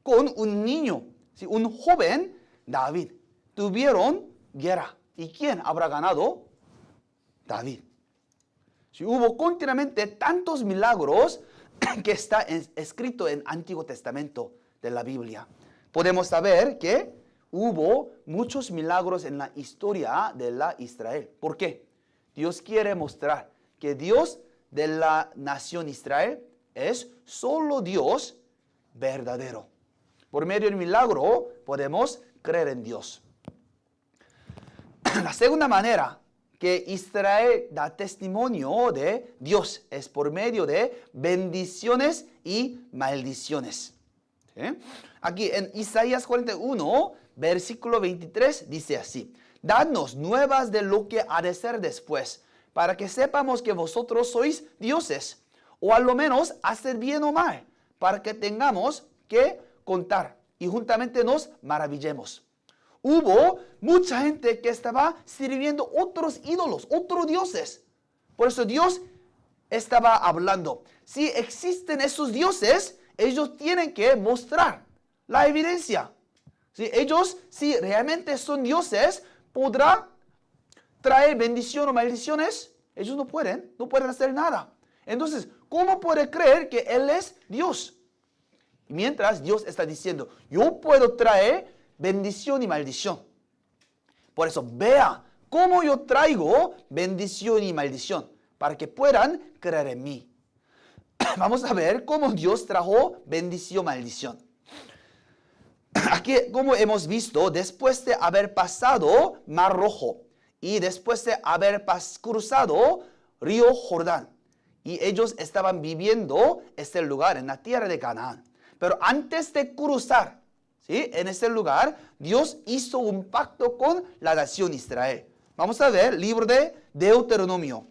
con un niño, ¿sí? Un joven David. Tuvieron guerra. ¿Y quién habrá ganado? David. ¿Sí? Hubo continuamente tantos milagros que está escrito en el Antiguo Testamento de la Biblia. Podemos saber que hubo muchos milagros en la historia de la Israel. ¿Por qué? Dios quiere mostrar que Dios de la nación Israel es solo Dios verdadero. Por medio del milagro podemos creer en Dios. La segunda manera que Israel da testimonio de Dios. Es por medio de bendiciones y maldiciones. ¿Sí? Aquí en Isaías 41, versículo 23, dice así: dadnos nuevas de lo que ha de ser después, para que sepamos que vosotros sois dioses, o a lo menos hacer bien o mal, para que tengamos que contar y juntamente nos maravillemos. Hubo mucha gente que estaba sirviendo otros ídolos, otros dioses. Por eso Dios estaba hablando. Si existen esos dioses, ellos tienen que mostrar la evidencia. Si ellos, si realmente son dioses, podrán traer bendición o maldiciones. Ellos no pueden hacer nada. Entonces, ¿cómo puede creer que Él es Dios? Y mientras Dios está diciendo, yo puedo traer bendición y maldición. Por eso, vea cómo yo traigo bendición y maldición, para que puedan creer en mí. Vamos a ver cómo Dios trajo bendición y maldición. Aquí, como hemos visto, después de haber pasado Mar Rojo y después de haber cruzado Río Jordán, y ellos estaban viviendo este lugar en la tierra de Canaán. Pero antes de cruzar, ¿sí?, en este lugar, Dios hizo un pacto con la nación Israel. Vamos a ver, libro de Deuteronomio.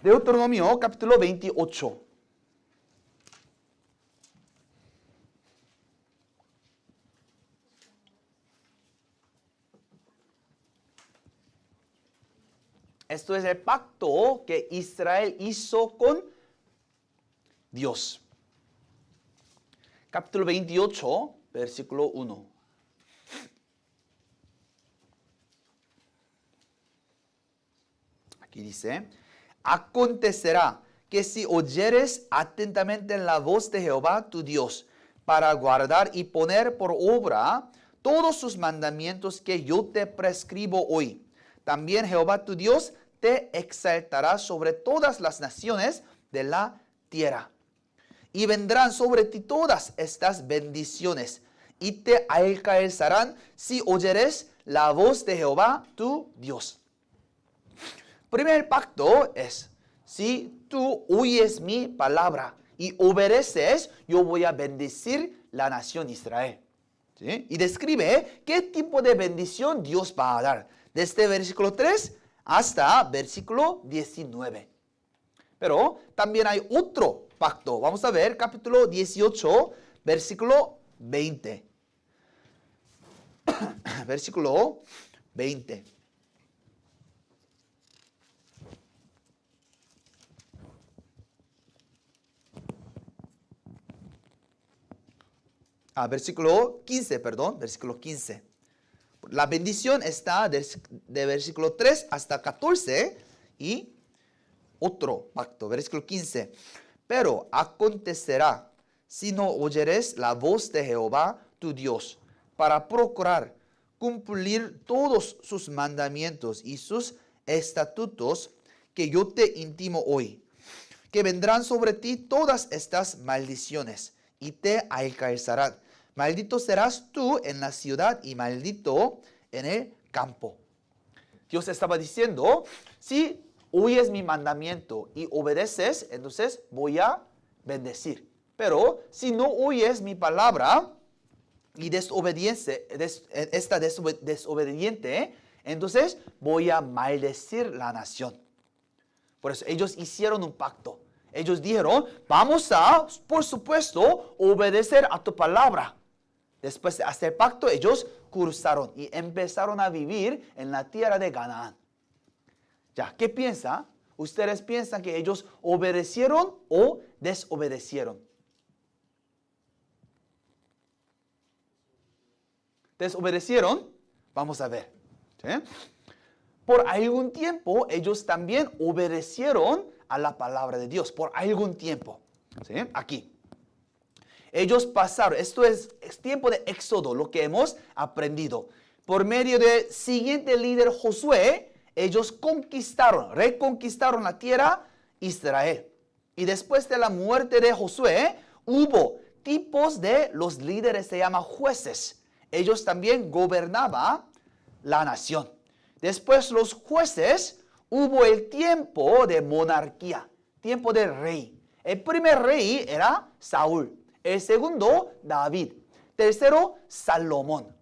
Deuteronomio, capítulo 28. Esto es el pacto que Israel hizo con Dios. Capítulo 28, versículo 1. Aquí dice: acontecerá que si oyeres atentamente la voz de Jehová tu Dios, para guardar y poner por obra todos sus mandamientos que yo te prescribo hoy, también Jehová tu Dios te exaltará sobre todas las naciones de la tierra. Y vendrán sobre ti todas estas bendiciones, y te alcanzarán si oyeres la voz de Jehová tu Dios. Primer pacto es, si tú oyes mi palabra y obedeces, yo voy a bendecir la nación Israel. ¿Sí? Y describe qué tipo de bendición Dios va a dar, desde versículo 3 hasta versículo 19. Pero también hay otro pacto. Vamos a ver capítulo 18, versículo 20. Versículo 20. Versículo 15, perdón, versículo 15. La bendición está de versículo 3 hasta 14 y otro pacto, versículo 15. Pero acontecerá, si no oyeres la voz de Jehová tu Dios, para procurar cumplir todos sus mandamientos y sus estatutos que yo te intimo hoy, que vendrán sobre ti todas estas maldiciones y te alcanzarán. Maldito serás tú en la ciudad y maldito en el campo. Dios estaba diciendo, si oyes mi mandamiento y obedeces, entonces voy a bendecir. Pero si no oyes mi palabra y desobediente, entonces voy a maldecir la nación. Por eso ellos hicieron un pacto. Ellos dijeron, vamos a, por supuesto, obedecer a tu palabra. Después de hacer pacto, ellos cruzaron y empezaron a vivir en la tierra de Canaán. Ya, ¿qué piensa? ¿Ustedes piensan que ellos obedecieron o desobedecieron? ¿Desobedecieron? Vamos a ver. ¿Sí? Por algún tiempo, ellos también obedecieron a la palabra de Dios. Por algún tiempo. ¿Sí? Aquí. Ellos pasaron, esto es tiempo de éxodo, lo que hemos aprendido. Por medio del siguiente líder Josué, ellos reconquistaron la tierra Israel. Y después de la muerte de Josué, hubo tipos de los líderes, se llaman jueces. Ellos también gobernaban la nación. Después los jueces, hubo el tiempo de monarquía, tiempo de rey. El primer rey era Saúl, el segundo David, tercero Salomón.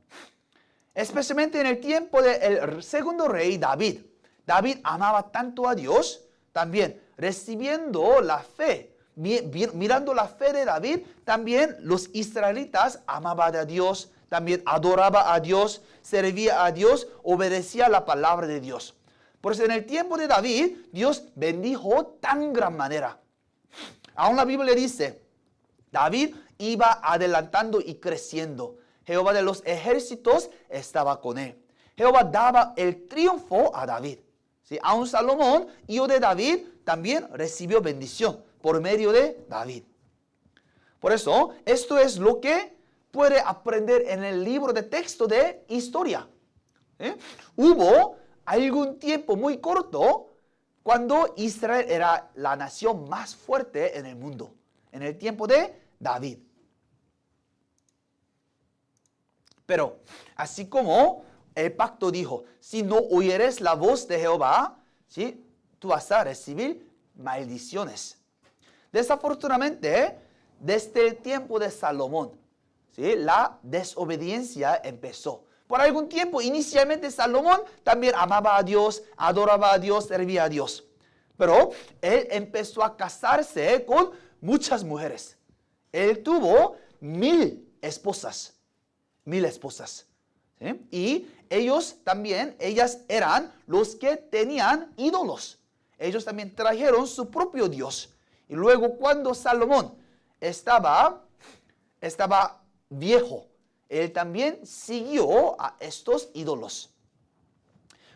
Especialmente en el tiempo del segundo rey David. David amaba tanto a Dios, también recibiendo la fe, mirando la fe de David, también los israelitas amaban a Dios, también adoraba a Dios, servía a Dios, obedecía la palabra de Dios. Por eso en el tiempo de David, Dios bendijo tan gran manera. Aún la Biblia dice, David iba adelantando y creciendo. Jehová de los ejércitos estaba con él. Jehová daba el triunfo a David. ¿Sí? Aún Salomón, hijo de David, también recibió bendición por medio de David. Por eso, esto es lo que puede aprender en el libro de texto de historia. Hubo algún tiempo muy corto cuando Israel era la nación más fuerte en el mundo, en el tiempo de David. Pero así como el pacto dijo, si no oyeres la voz de Jehová, ¿sí?, tú vas a recibir maldiciones. Desafortunadamente, desde el tiempo de Salomón, ¿sí?, la desobediencia empezó. Por algún tiempo, inicialmente Salomón también amaba a Dios, adoraba a Dios, servía a Dios. Pero él empezó a casarse con muchas mujeres. Él tuvo 1000 esposas. 1000 esposas. ¿Sí? Y ellas eran los que tenían ídolos. Ellos también trajeron su propio Dios. Y luego cuando Salomón estaba viejo, él también siguió a estos ídolos.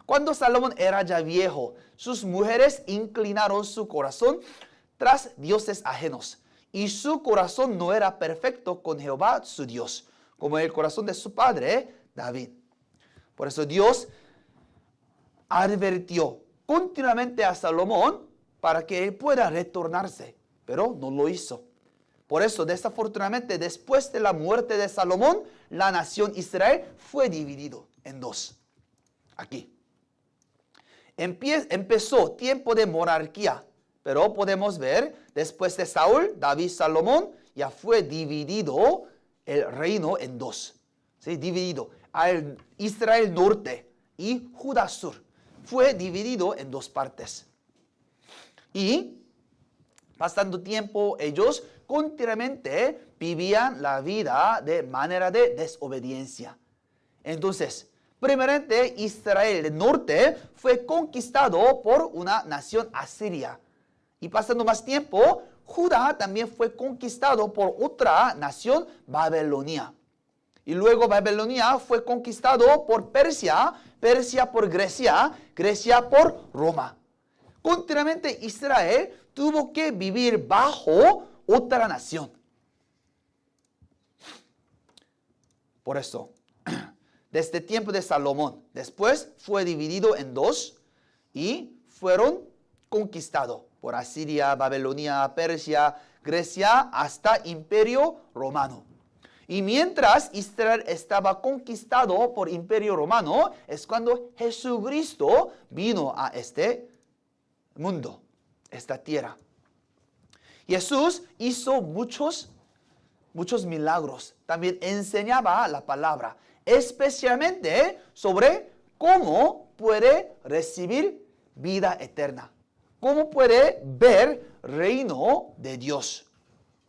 Cuando Salomón era ya viejo, sus mujeres inclinaron su corazón tras dioses ajenos. Y su corazón no era perfecto con Jehová su Dios, como el corazón de su padre David. Por eso Dios advirtió continuamente a Salomón para que él pueda retornarse, pero no lo hizo. Por eso, desafortunadamente, después de la muerte de Salomón, la nación Israel fue dividido en dos. Aquí. Empezó tiempo de monarquía, pero podemos ver, después de Saúl, David, Salomón, ya fue dividido el reino en dos. ¿Sí? Dividido. Al Israel norte y Judá sur. Fue dividido en dos partes. Y pasando tiempo, ellos continuamente vivían la vida de manera de desobediencia. Entonces, primeramente, Israel del norte fue conquistado por una nación asiria. Y pasando más tiempo, Judá también fue conquistado por otra nación, Babilonia. Y luego Babilonia fue conquistado por Persia, Persia por Grecia, Grecia por Roma. Continuamente Israel tuvo que vivir bajo otra nación. Por eso, desde el tiempo de Salomón, después fue dividido en dos y fueron conquistados por Asiria, Babilonia, Persia, Grecia, hasta Imperio Romano. Y mientras Israel estaba conquistado por Imperio Romano, es cuando Jesucristo vino a este mundo, esta tierra. Jesús hizo muchos milagros. También enseñaba la palabra, especialmente sobre cómo puede recibir vida eterna. Cómo puede ver reino de Dios.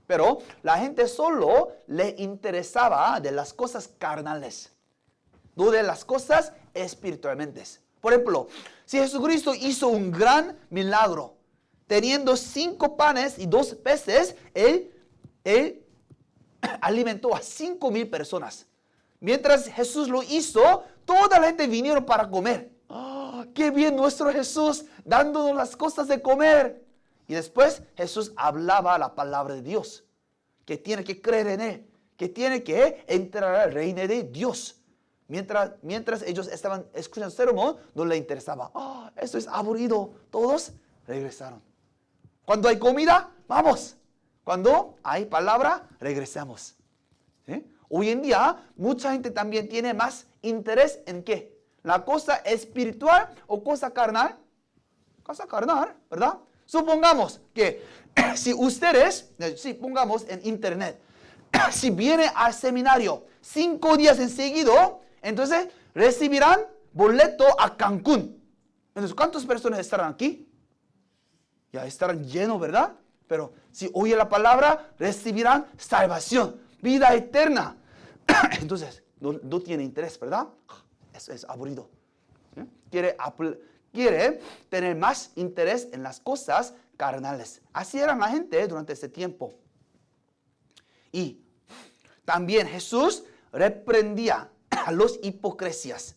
Pero la gente solo le interesaba de las cosas carnales, no de las cosas espiritualmente. Por ejemplo, si Jesucristo hizo un gran milagro, teniendo 5 panes y 2 peces, él alimentó a 5,000 personas. Mientras Jesús lo hizo, toda la gente vinieron para comer. ¡Oh, qué bien nuestro Jesús dándonos las cosas de comer! Y después Jesús hablaba la palabra de Dios, que tiene que creer en Él, que tiene que entrar al reino de Dios. Mientras ellos estaban escuchando el sermón, no les interesaba. ¡Oh, esto es aburrido! Todos regresaron. Cuando hay comida, vamos. Cuando hay palabra, regresamos. ¿Sí? Hoy en día, mucha gente también tiene más interés en ¿qué? ¿La cosa espiritual o cosa carnal? Cosa carnal, ¿verdad? Supongamos que si ustedes, si pongamos en internet, si viene al seminario 5 días en seguido, entonces recibirán boleto a Cancún. Entonces, ¿cuántas personas estarán aquí? Ya estarán llenos, ¿verdad? Pero si oye la palabra, recibirán salvación, vida eterna. Entonces, no tiene interés, ¿verdad? Eso es aburrido. ¿Sí? Quiere tener más interés en las cosas carnales. Así era la gente durante ese tiempo. Y también Jesús reprendía a los hipócritas,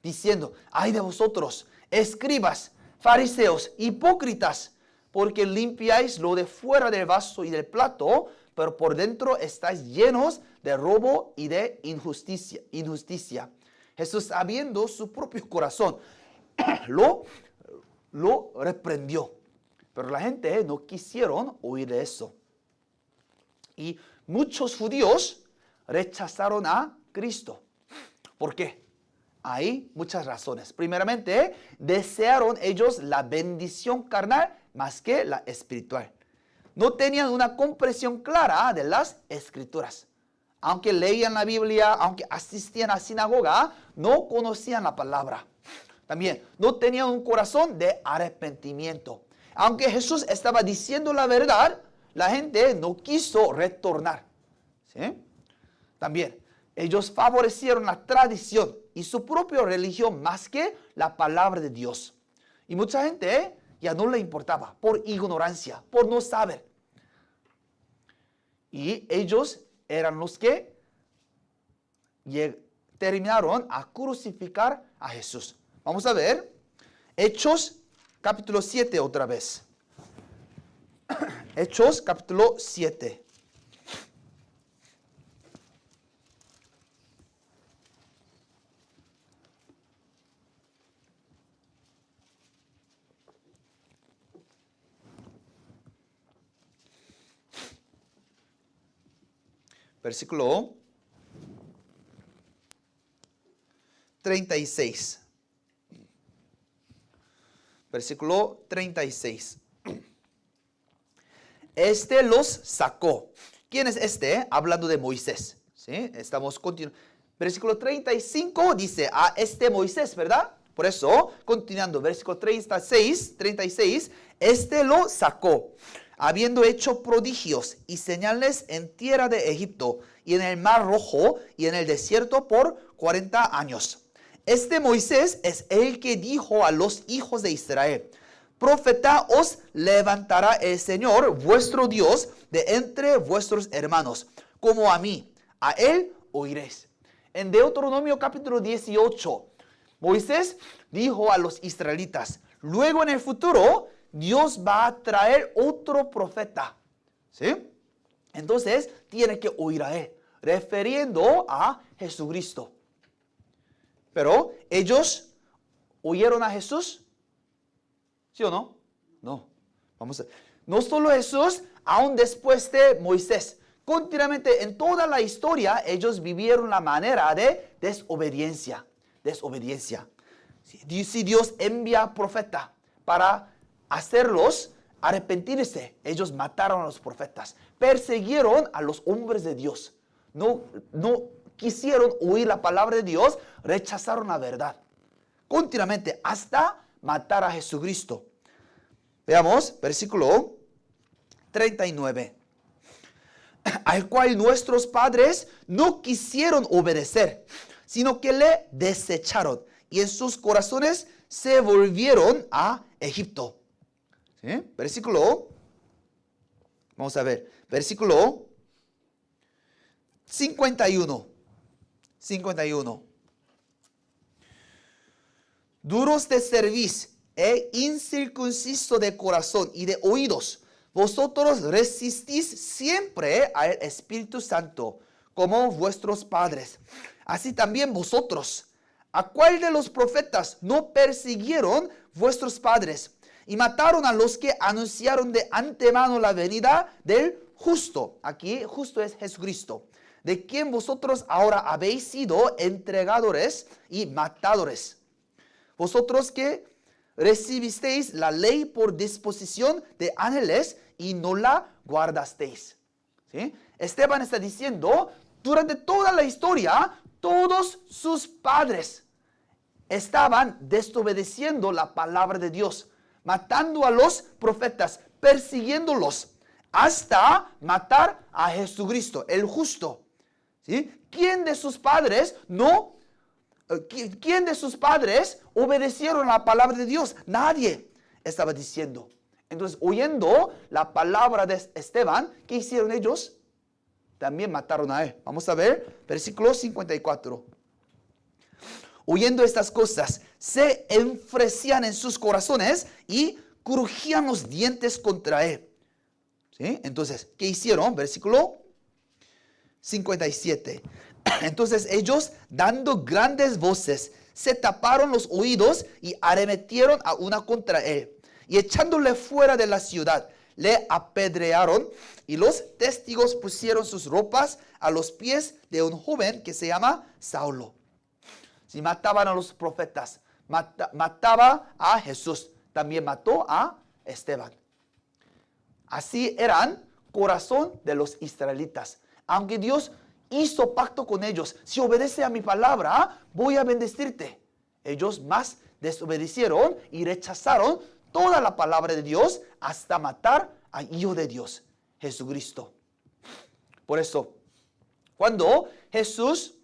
diciendo: ay de vosotros, escribas, fariseos, hipócritas, porque limpiáis lo de fuera del vaso y del plato, pero por dentro estáis llenos de robo y de injusticia. Jesús, sabiendo su propio corazón, lo reprendió. Pero la gente no quisieron oír de eso. Y muchos judíos rechazaron a Cristo. ¿Por qué? Hay muchas razones. Primeramente, desearon ellos la bendición carnal más que la espiritual. No tenían una comprensión clara de las escrituras. Aunque leían la Biblia, aunque asistían a la sinagoga, no conocían la palabra. También no tenían un corazón de arrepentimiento. Aunque Jesús estaba diciendo la verdad, la gente no quiso retornar. ¿Sí? También ellos favorecieron la tradición y su propia religión más que la palabra de Dios. Y mucha gente ya no le importaba por ignorancia, por no saber. Y ellos eran los que terminaron a crucificar a Jesús. Vamos a ver Hechos capítulo 7 otra vez. Hechos capítulo 7. Versículo 36. Versículo 36. Este los sacó. ¿Quién es este? Hablando de Moisés. ¿Sí? Estamos continuando. Versículo 35 dice a este Moisés, ¿verdad? Por eso, continuando, versículo 36, este lo sacó, habiendo hecho prodigios y señales en tierra de Egipto y en el mar rojo y en el desierto por 40 años. Este Moisés es el que dijo a los hijos de Israel: profeta os levantará el Señor vuestro Dios de entre vuestros hermanos, como a mí, a él oiréis. En Deuteronomio capítulo 18, Moisés dijo a los israelitas: luego en el futuro Dios va a traer otro profeta. ¿Sí? Entonces tiene que oír a él, refiriendo a Jesucristo. Pero ellos oyeron a Jesús. ¿Sí o no? No. Vamos a ver. No solo Jesús, aún después de Moisés. Continuamente en toda la historia ellos vivieron la manera de desobediencia. Si Dios envía profeta para hacerlos arrepentirse, ellos mataron a los profetas, persiguieron a los hombres de Dios, no quisieron oír la palabra de Dios, rechazaron la verdad, continuamente hasta matar a Jesucristo. Veamos, versículo 39. Al cual nuestros padres no quisieron obedecer, sino que le desecharon, y en sus corazones se volvieron a Egipto. ¿Sí? Vamos a ver, versículo 51. Duros de cerviz e incircunciso de corazón y de oídos, vosotros resistís siempre al Espíritu Santo, como vuestros padres. Así también vosotros. ¿A cuál de los profetas no persiguieron vuestros padres y mataron a los que anunciaron de antemano la venida del justo? Aquí justo es Jesucristo. de quien vosotros ahora habéis sido entregadores y matadores. Vosotros que recibisteis la ley por disposición de ángeles y no la guardasteis. ¿Sí? Esteban está diciendo, durante toda la historia, todos sus padres estaban desobedeciendo la palabra de Dios, matando a los profetas, persiguiéndolos, hasta matar a Jesucristo, el justo. ¿Sí? ¿Quién de sus padres obedecieron la palabra de Dios? Nadie, estaba diciendo. Entonces, oyendo la palabra de Esteban, ¿qué hicieron ellos? También mataron a él. Vamos a ver, versículo 54. Oyendo estas cosas, se enfurecían en sus corazones y crujían los dientes contra él. ¿Sí? Entonces, ¿qué hicieron? Versículo 57. Entonces ellos, dando grandes voces, se taparon los oídos y arremetieron a una contra él. Y echándole fuera de la ciudad, le apedrearon, y los testigos pusieron sus ropas a los pies de un joven que se llama Saulo. Si mataban a los profetas, mataba a Jesús, también mató a Esteban. Así eran corazón de los israelitas. Aunque Dios hizo pacto con ellos, si obedece a mi palabra, voy a bendecirte. Ellos más desobedecieron y rechazaron toda la palabra de Dios hasta matar al Hijo de Dios, Jesucristo. Por eso, cuando Jesús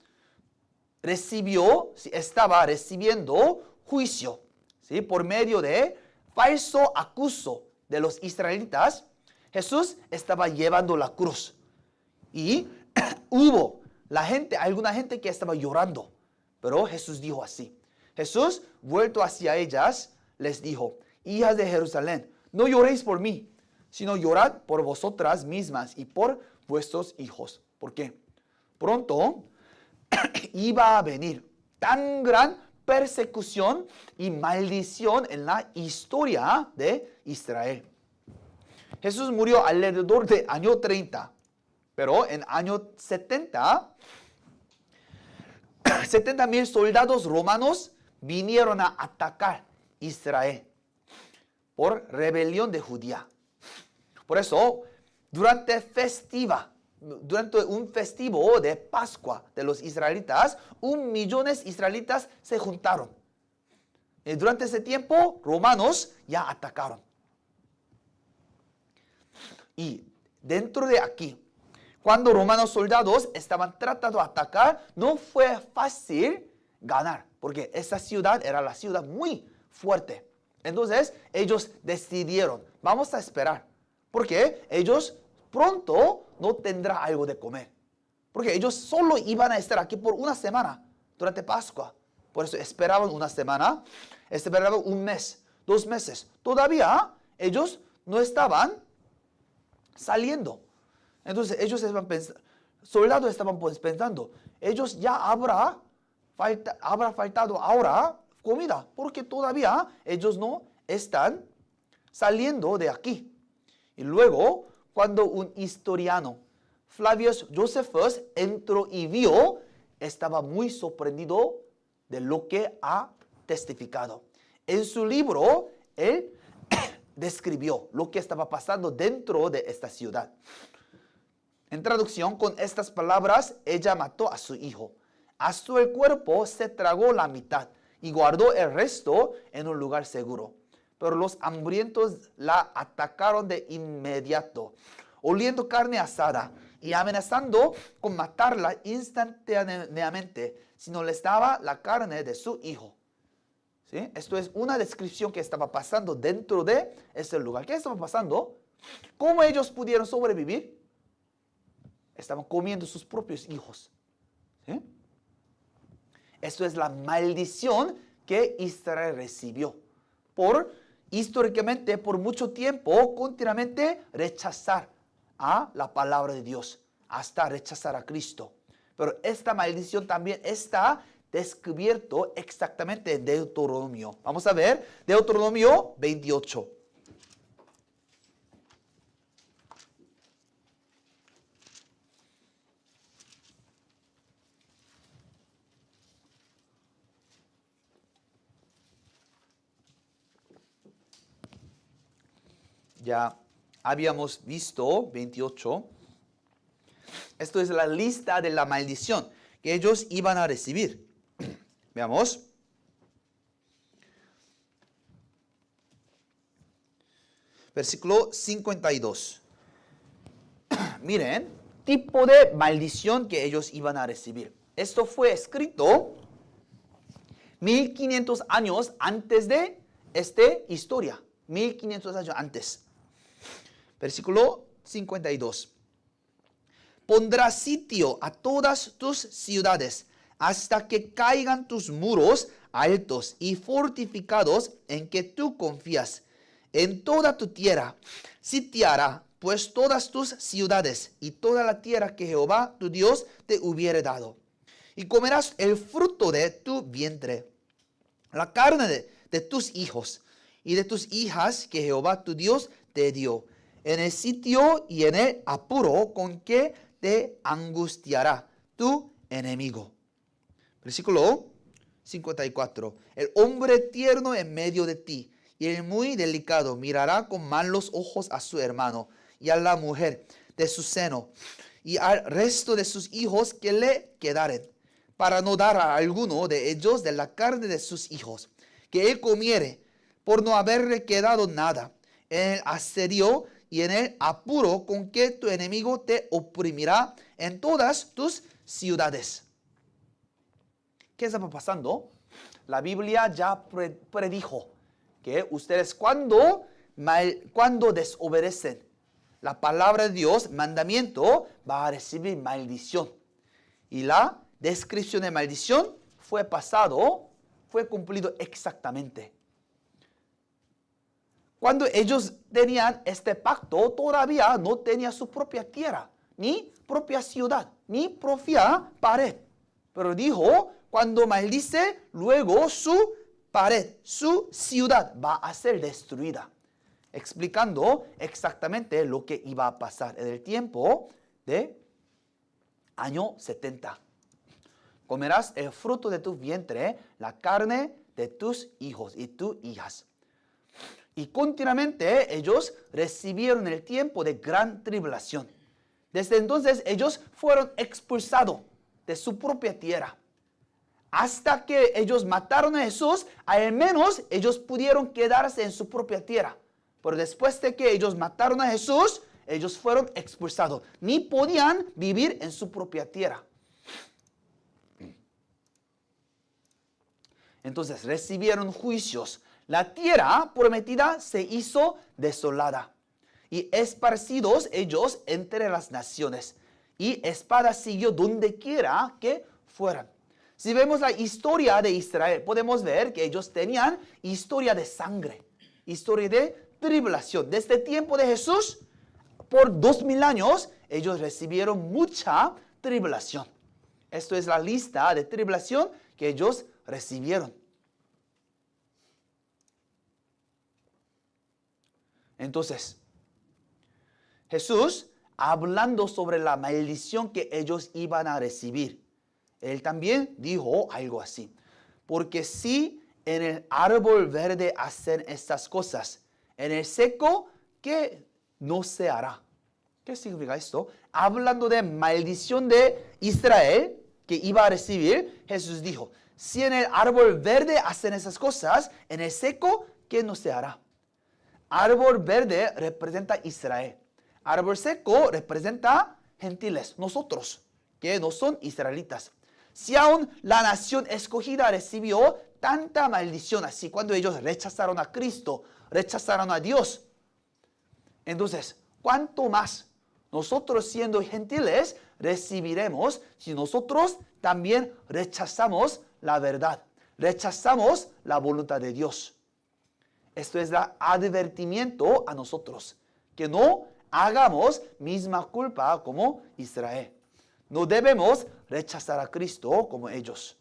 estaba recibiendo juicio, ¿sí? Por medio de falso acuso de los israelitas, Jesús estaba llevando la cruz. Y hubo alguna gente que estaba llorando. Pero Jesús dijo así. Jesús, vuelto hacia ellas, les dijo: hijas de Jerusalén, no lloréis por mí, sino llorad por vosotras mismas y por vuestros hijos. ¿Por qué? Pronto iba a venir tan gran persecución y maldición en la historia de Israel. Jesús murió alrededor de año 30, pero en año 70,000 soldados romanos vinieron a atacar Israel por rebelión de Judía. Por eso, durante un festivo de Pascua de los israelitas, 1 millón de israelitas se juntaron. Y durante ese tiempo, romanos ya atacaron. Y dentro de aquí, cuando romanos soldados estaban tratando de atacar, no fue fácil ganar, porque esa ciudad era la ciudad muy fuerte. Entonces, ellos decidieron, vamos a esperar, porque ellos pronto no tendrán algo de comer. Porque ellos solo iban a estar aquí por una semana, durante Pascua. Por eso esperaban una semana, esperaban 1 mes, 2 meses. Todavía ellos no estaban saliendo. Entonces ellos estaban pensando, soldados estaban pensando, ellos ya habrá faltado ahora comida, porque todavía ellos no están saliendo de aquí. Y luego, cuando un historiano, Flavius Josephus, entró y vio, estaba muy sorprendido de lo que ha testificado. En su libro, él describió lo que estaba pasando dentro de esta ciudad. En traducción, con estas palabras, ella mató a su hijo. Hasta el cuerpo se tragó la mitad y guardó el resto en un lugar seguro. Pero los hambrientos la atacaron de inmediato, oliendo carne asada y amenazando con matarla instantáneamente si no les daba la carne de su hijo. ¿Sí? Esto es una descripción que estaba pasando dentro de ese lugar. ¿Qué estaba pasando? ¿Cómo ellos pudieron sobrevivir? Estaban comiendo sus propios hijos. ¿Sí? Esto es la maldición que Israel recibió históricamente, por mucho tiempo, continuamente rechazar a la palabra de Dios, hasta rechazar a Cristo. Pero esta maldición también está descubierto exactamente en Deuteronomio. Vamos a ver Deuteronomio 28. ya habíamos visto, 28. Esto es la lista de la maldición que ellos iban a recibir. Veamos. Versículo 52. Miren, tipo de maldición que ellos iban a recibir. Esto fue escrito 1500 años antes de esta historia. 1500 años antes. Versículo 52. Pondrás sitio a todas tus ciudades hasta que caigan tus muros altos y fortificados en que tú confías. En toda tu tierra sitiará pues todas tus ciudades y toda la tierra que Jehová tu Dios te hubiere dado. Y comerás el fruto de tu vientre, la carne de tus hijos y de tus hijas que Jehová tu Dios te dio, en el sitio y en el apuro con que te angustiará tu enemigo. Versículo 54. El hombre tierno en medio de ti y el muy delicado mirará con malos ojos a su hermano y a la mujer de su seno y al resto de sus hijos que le quedaren, para no dar a alguno de ellos de la carne de sus hijos, que él comiere, por no haberle quedado nada, en el asedio y en el apuro con que tu enemigo te oprimirá en todas tus ciudades. ¿Qué estaba pasando? La Biblia ya predijo que ustedes cuando desobedecen la palabra de Dios, mandamiento, va a recibir maldición. Y la descripción de maldición fue cumplido exactamente. Cuando ellos tenían este pacto, todavía no tenía su propia tierra, ni propia ciudad, ni propia pared. Pero dijo, cuando maldice, luego su pared, su ciudad va a ser destruida. Explicando exactamente lo que iba a pasar en el tiempo de año 70. Comerás el fruto de tu vientre, la carne de tus hijos y tus hijas. Y continuamente ellos recibieron el tiempo de gran tribulación. Desde entonces ellos fueron expulsados de su propia tierra. Hasta que ellos mataron a Jesús, al menos ellos pudieron quedarse en su propia tierra. Pero después de que ellos mataron a Jesús, ellos fueron expulsados. Ni podían vivir en su propia tierra. Entonces recibieron juicios. La tierra prometida se hizo desolada. Y esparcidos ellos entre las naciones. Y espada siguió donde quiera que fueran. Si vemos la historia de Israel, podemos ver que ellos tenían historia de sangre. Historia de tribulación. Desde el tiempo de Jesús, por 2000 años, ellos recibieron mucha tribulación. Esto es la lista de tribulación que ellos recibieron. Entonces, Jesús, hablando sobre la maldición que ellos iban a recibir, él también dijo algo así. Porque si en el árbol verde hacen estas cosas, en el seco, ¿qué no se hará? ¿Qué significa esto? Hablando de maldición de Israel que iba a recibir, Jesús dijo, si en el árbol verde hacen esas cosas, en el seco, ¿qué no se hará? Árbol verde representa Israel. Árbol seco representa gentiles, nosotros, que no son israelitas. Si aún la nación escogida recibió tanta maldición así, cuando ellos rechazaron a Cristo, rechazaron a Dios, entonces, ¿cuánto más nosotros siendo gentiles recibiremos si nosotros también rechazamos la verdad, rechazamos la voluntad de Dios? Esto es el advertimiento a nosotros, que no hagamos misma culpa como Israel. No debemos rechazar a Cristo como ellos.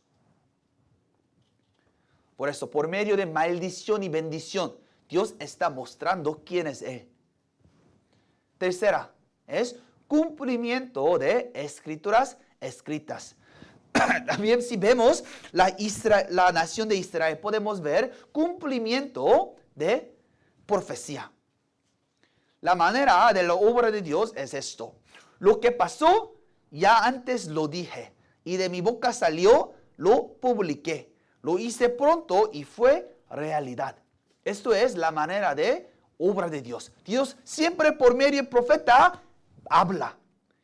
Por eso, por medio de maldición y bendición, Dios está mostrando quién es Él. Tercera, es cumplimiento de escrituras escritas. También si vemos la nación de Israel, podemos ver cumplimiento de profecía. La manera de la obra de Dios es esto. Lo que pasó, ya antes lo dije. Y de mi boca salió, lo publiqué. Lo hice pronto y fue realidad. Esto es la manera de obra de Dios. Dios siempre por medio del profeta habla.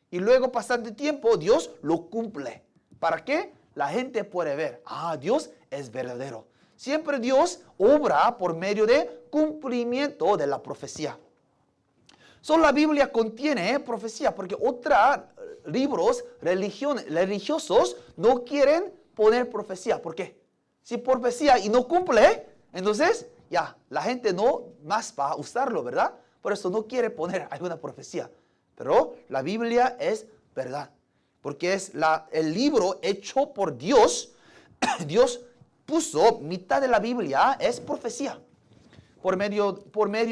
Y luego pasando tiempo, Dios lo cumple. ¿Para qué? La gente puede ver. Dios es verdadero. Siempre Dios obra por medio de cumplimiento de la profecía. Solo la Biblia contiene profecía, porque otros libros religiosos no quieren poner profecía. ¿Por qué? Si profecía y no cumple, entonces ya la gente no más va a usarlo, ¿verdad? Por eso no quiere poner alguna profecía. Pero la Biblia es verdad, porque es el libro hecho por Dios. Dios puso mitad de la Biblia es profecía. Por medio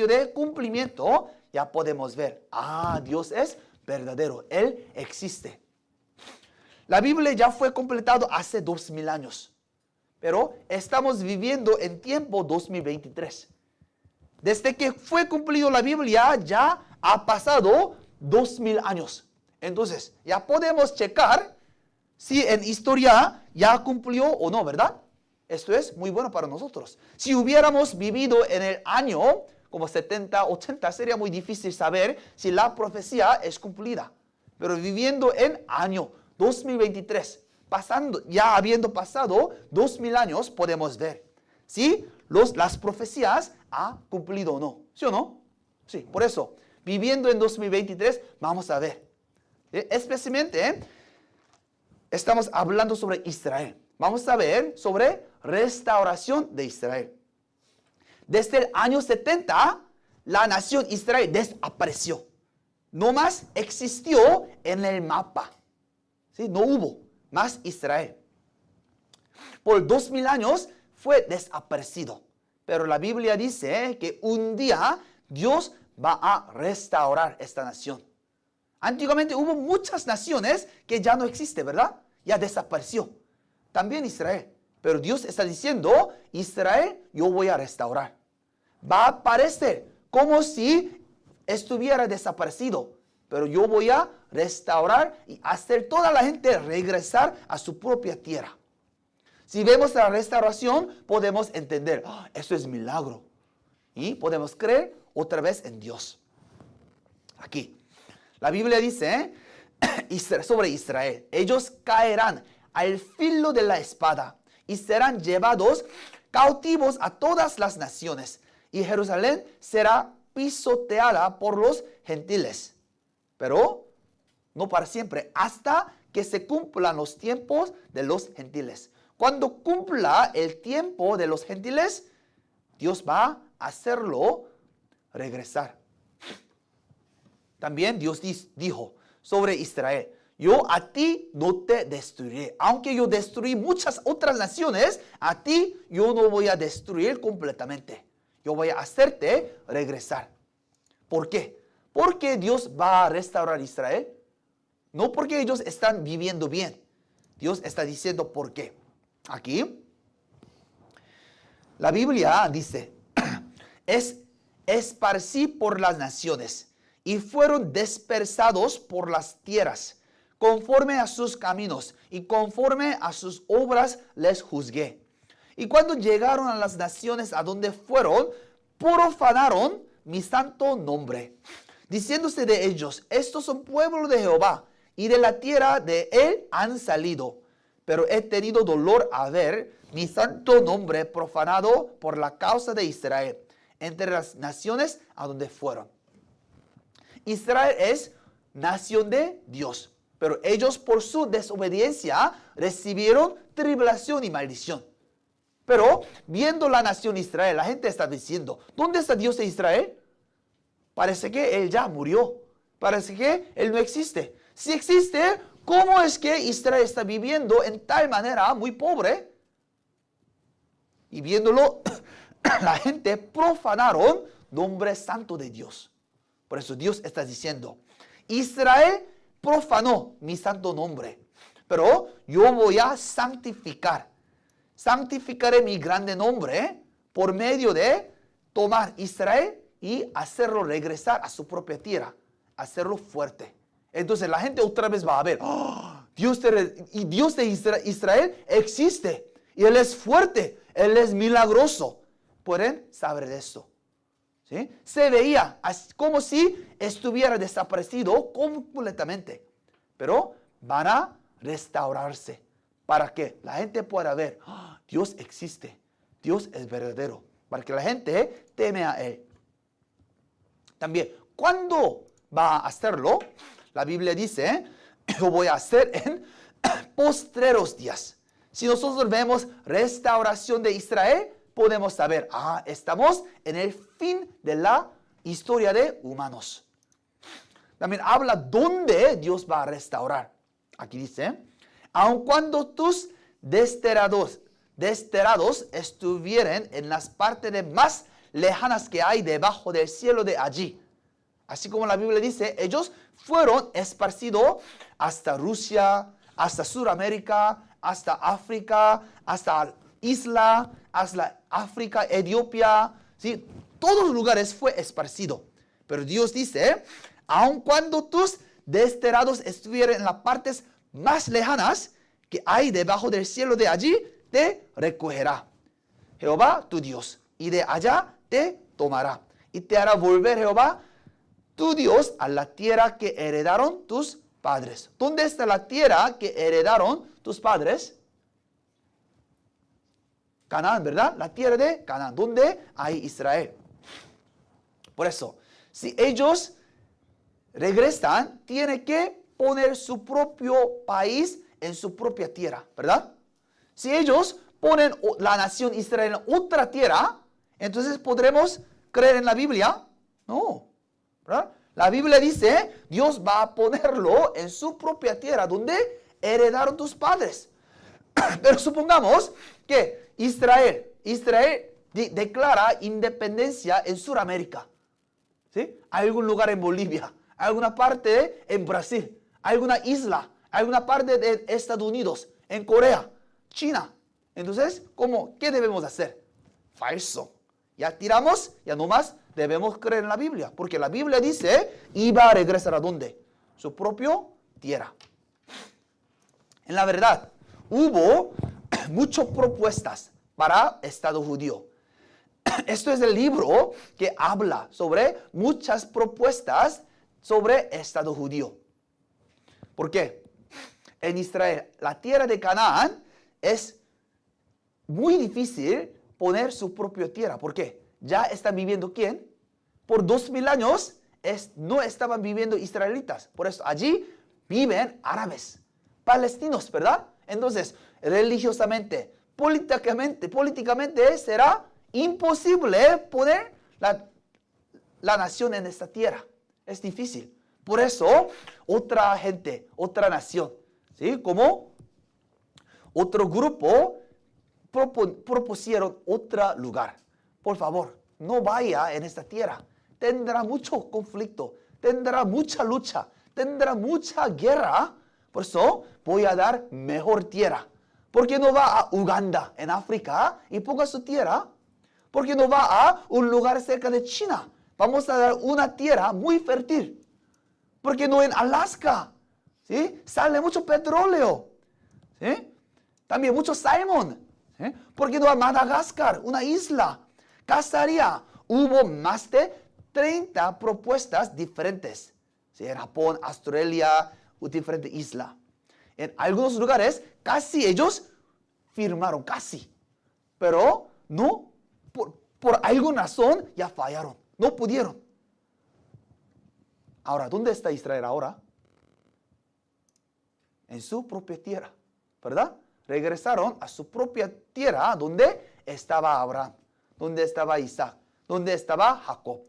de cumplimiento ya podemos ver, Dios es verdadero, Él existe. La Biblia ya fue completado hace 2000 años, pero estamos viviendo en tiempo 2023. Desde que fue cumplido la Biblia ya ha pasado 2000 años. Entonces ya podemos checar si en historia ya cumplió o no, ¿verdad? Esto es muy bueno para nosotros. Si hubiéramos vivido en el año como 70, 80, sería muy difícil saber si la profecía es cumplida. Pero viviendo en año 2023, ya habiendo pasado 2000 años, podemos ver si las profecías han cumplido o no. ¿Sí o no? Sí, por eso, viviendo en 2023, vamos a ver. Especialmente, estamos hablando sobre Israel. Vamos a ver sobre restauración de Israel. Desde el año 70, la nación Israel desapareció. No más existió en el mapa. ¿Sí? No hubo más Israel. Por 2000 años fue desaparecido. Pero la Biblia dice que un día Dios va a restaurar esta nación. Antiguamente hubo muchas naciones que ya no existen, ¿verdad? Ya desapareció. También Israel. Pero Dios está diciendo, Israel, yo voy a restaurar. Va a parecer como si estuviera desaparecido. Pero yo voy a restaurar y hacer toda la gente regresar a su propia tierra. Si vemos la restauración, podemos entender, eso es milagro. Y podemos creer otra vez en Dios. Aquí, la Biblia dice sobre Israel, ellos caerán al filo de la espada y serán llevados cautivos a todas las naciones, y Jerusalén será pisoteada por los gentiles. Pero no para siempre, hasta que se cumplan los tiempos de los gentiles. Cuando cumpla el tiempo de los gentiles, Dios va a hacerlo regresar. También Dios dijo sobre Israel, yo a ti no te destruiré. Aunque yo destruí muchas otras naciones, a ti yo no voy a destruir completamente. Yo voy a hacerte regresar. ¿Por qué? Porque Dios va a restaurar Israel. No porque ellos están viviendo bien. Dios está diciendo por qué. Aquí, la Biblia dice, esparcí por las naciones y fueron dispersados por las tierras. Conforme a sus caminos y conforme a sus obras les juzgué. Y cuando llegaron a las naciones a donde fueron, profanaron mi santo nombre, diciéndose de ellos, estos son pueblo de Jehová, y de la tierra de él han salido. Pero he tenido dolor a ver mi santo nombre profanado por la causa de Israel, entre las naciones a donde fueron. Israel es nación de Dios. Pero ellos por su desobediencia recibieron tribulación y maldición. Pero viendo la nación Israel, la gente está diciendo, ¿dónde está Dios de Israel? Parece que Él ya murió. Parece que Él no existe. Si existe, ¿cómo es que Israel está viviendo en tal manera muy pobre? Y viéndolo, la gente profanaron nombre santo de Dios. Por eso Dios está diciendo, Israel profanó mi santo nombre, pero yo voy a santificar. Santificaré mi grande nombre por medio de tomar Israel y hacerlo regresar a su propia tierra, hacerlo fuerte. Entonces la gente otra vez va a ver, ¡oh! Dios de Israel existe y Él es fuerte, Él es milagroso. Pueden saber de esto. ¿Sí? Se veía como si estuviera desaparecido completamente, pero van a restaurarse para que la gente pueda ver, ¡oh! Dios existe, Dios es verdadero, para que la gente teme a Él. También, ¿cuándo va a hacerlo? La Biblia dice, lo voy a hacer en postreros días. Si nosotros vemos restauración de Israel, podemos saber, estamos en el fin de la historia de humanos. También habla dónde Dios va a restaurar. Aquí dice, aun cuando tus desterrados estuvieran en las partes más lejanas que hay debajo del cielo de allí. Así como la Biblia dice, ellos fueron esparcidos hasta Rusia, hasta Sudamérica, hasta África, hasta isla, hasta África, Etiopía, ¿sí? Todos los lugares fue esparcido. Pero Dios dice, aun cuando tus desterrados estuvieran en las partes más lejanas que hay debajo del cielo de allí, te recogerá Jehová tu Dios, y de allá te tomará, y te hará volver Jehová tu Dios a la tierra que heredaron tus padres. ¿Dónde está la tierra que heredaron tus padres? Canaán, ¿verdad? La tierra de Canaán, donde hay Israel. Por eso, si ellos regresan, tienen que poner su propio país en su propia tierra, ¿verdad? Si ellos ponen la nación Israel en otra tierra, entonces podremos creer en la Biblia. No, ¿verdad? La Biblia dice, Dios va a ponerlo en su propia tierra, donde heredaron tus padres. Pero supongamos que Israel declara independencia en Sudamérica. ¿Sí? Hay algún lugar en Bolivia, alguna parte en Brasil, alguna isla, alguna parte de Estados Unidos, en Corea, China. Entonces, ¿qué debemos hacer? Falso. Ya tiramos, ya nomás debemos creer en la Biblia. Porque la Biblia dice, iba a regresar ¿a dónde? Su propia tierra. En la verdad, hubo muchas propuestas para Estado judío. Esto es el libro que habla sobre muchas propuestas sobre Estado judío. ¿Por qué? En Israel, la tierra de Canaán es muy difícil poner su propia tierra. ¿Por qué? Ya están viviendo ¿quién? Por 2000 años no estaban viviendo israelitas. Por eso allí viven árabes, palestinos, ¿verdad? Entonces, religiosamente, políticamente será imposible poner la nación en esta tierra. Es difícil. Por eso, otra gente, otra nación, ¿sí? Como otro grupo propusieron otro lugar. Por favor, no vaya en esta tierra. Tendrá mucho conflicto, tendrá mucha lucha, tendrá mucha guerra. Por eso voy a dar mejor tierra. ¿Por qué no va a Uganda, en África, y ponga su tierra? ¿Por qué no va a un lugar cerca de China? Vamos a dar una tierra muy fértil. ¿Por qué no en Alaska? ¿Sí? Sale mucho petróleo. ¿Sí? También mucho salmón. ¿Sí? ¿Por qué no a Madagascar, una isla? Cazaría. Hubo más de 30 propuestas diferentes. ¿Sí? En Japón, Australia, diferentes islas. En algunos lugares, casi ellos firmaron, casi. Pero no, por alguna razón, ya fallaron. No pudieron. Ahora, ¿dónde está Israel ahora? En su propia tierra, ¿verdad? Regresaron a su propia tierra donde estaba Abraham, donde estaba Isaac, donde estaba Jacob.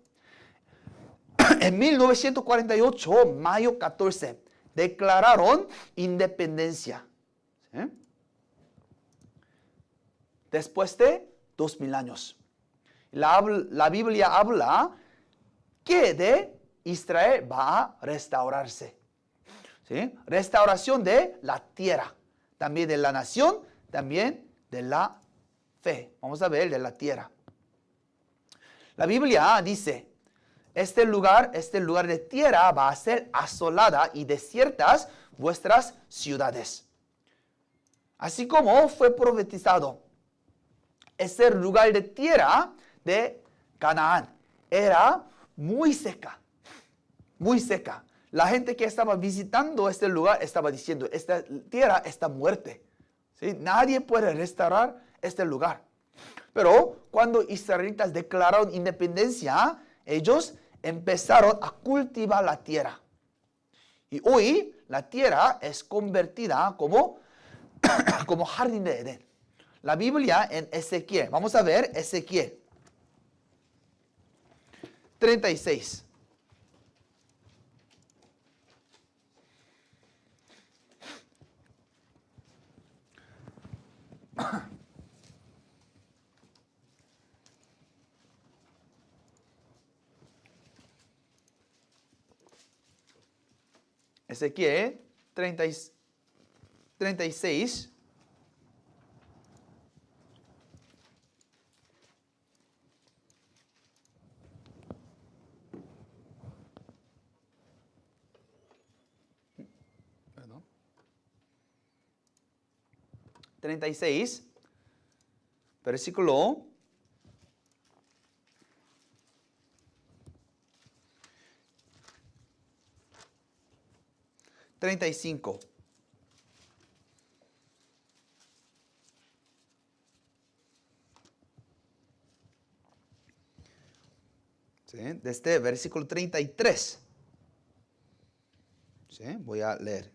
En 1948, mayo 14, declararon independencia. ¿Sí? Después de 2000 años. La Biblia habla que de Israel va a restaurarse. ¿Sí? Restauración de la tierra. También de la nación, también de la fe. Vamos a ver de la tierra. La Biblia dice, este lugar de tierra va a ser asolada y desiertas vuestras ciudades. Así como fue profetizado, este lugar de tierra de Canaán era muy seca, muy seca. La gente que estaba visitando este lugar estaba diciendo, esta tierra está muerta. ¿Sí? Nadie puede restaurar este lugar. Pero cuando israelitas declararon independencia, ellos empezaron a cultivar la tierra. Y hoy la tierra es convertida como jardín de Edén. La Biblia en Ezequiel, vamos a ver Ezequiel 36. Ezequiel 36. Perdón. 36, versículo 35. ¿Sí? Desde versículo 33. ¿Sí? Voy a leer.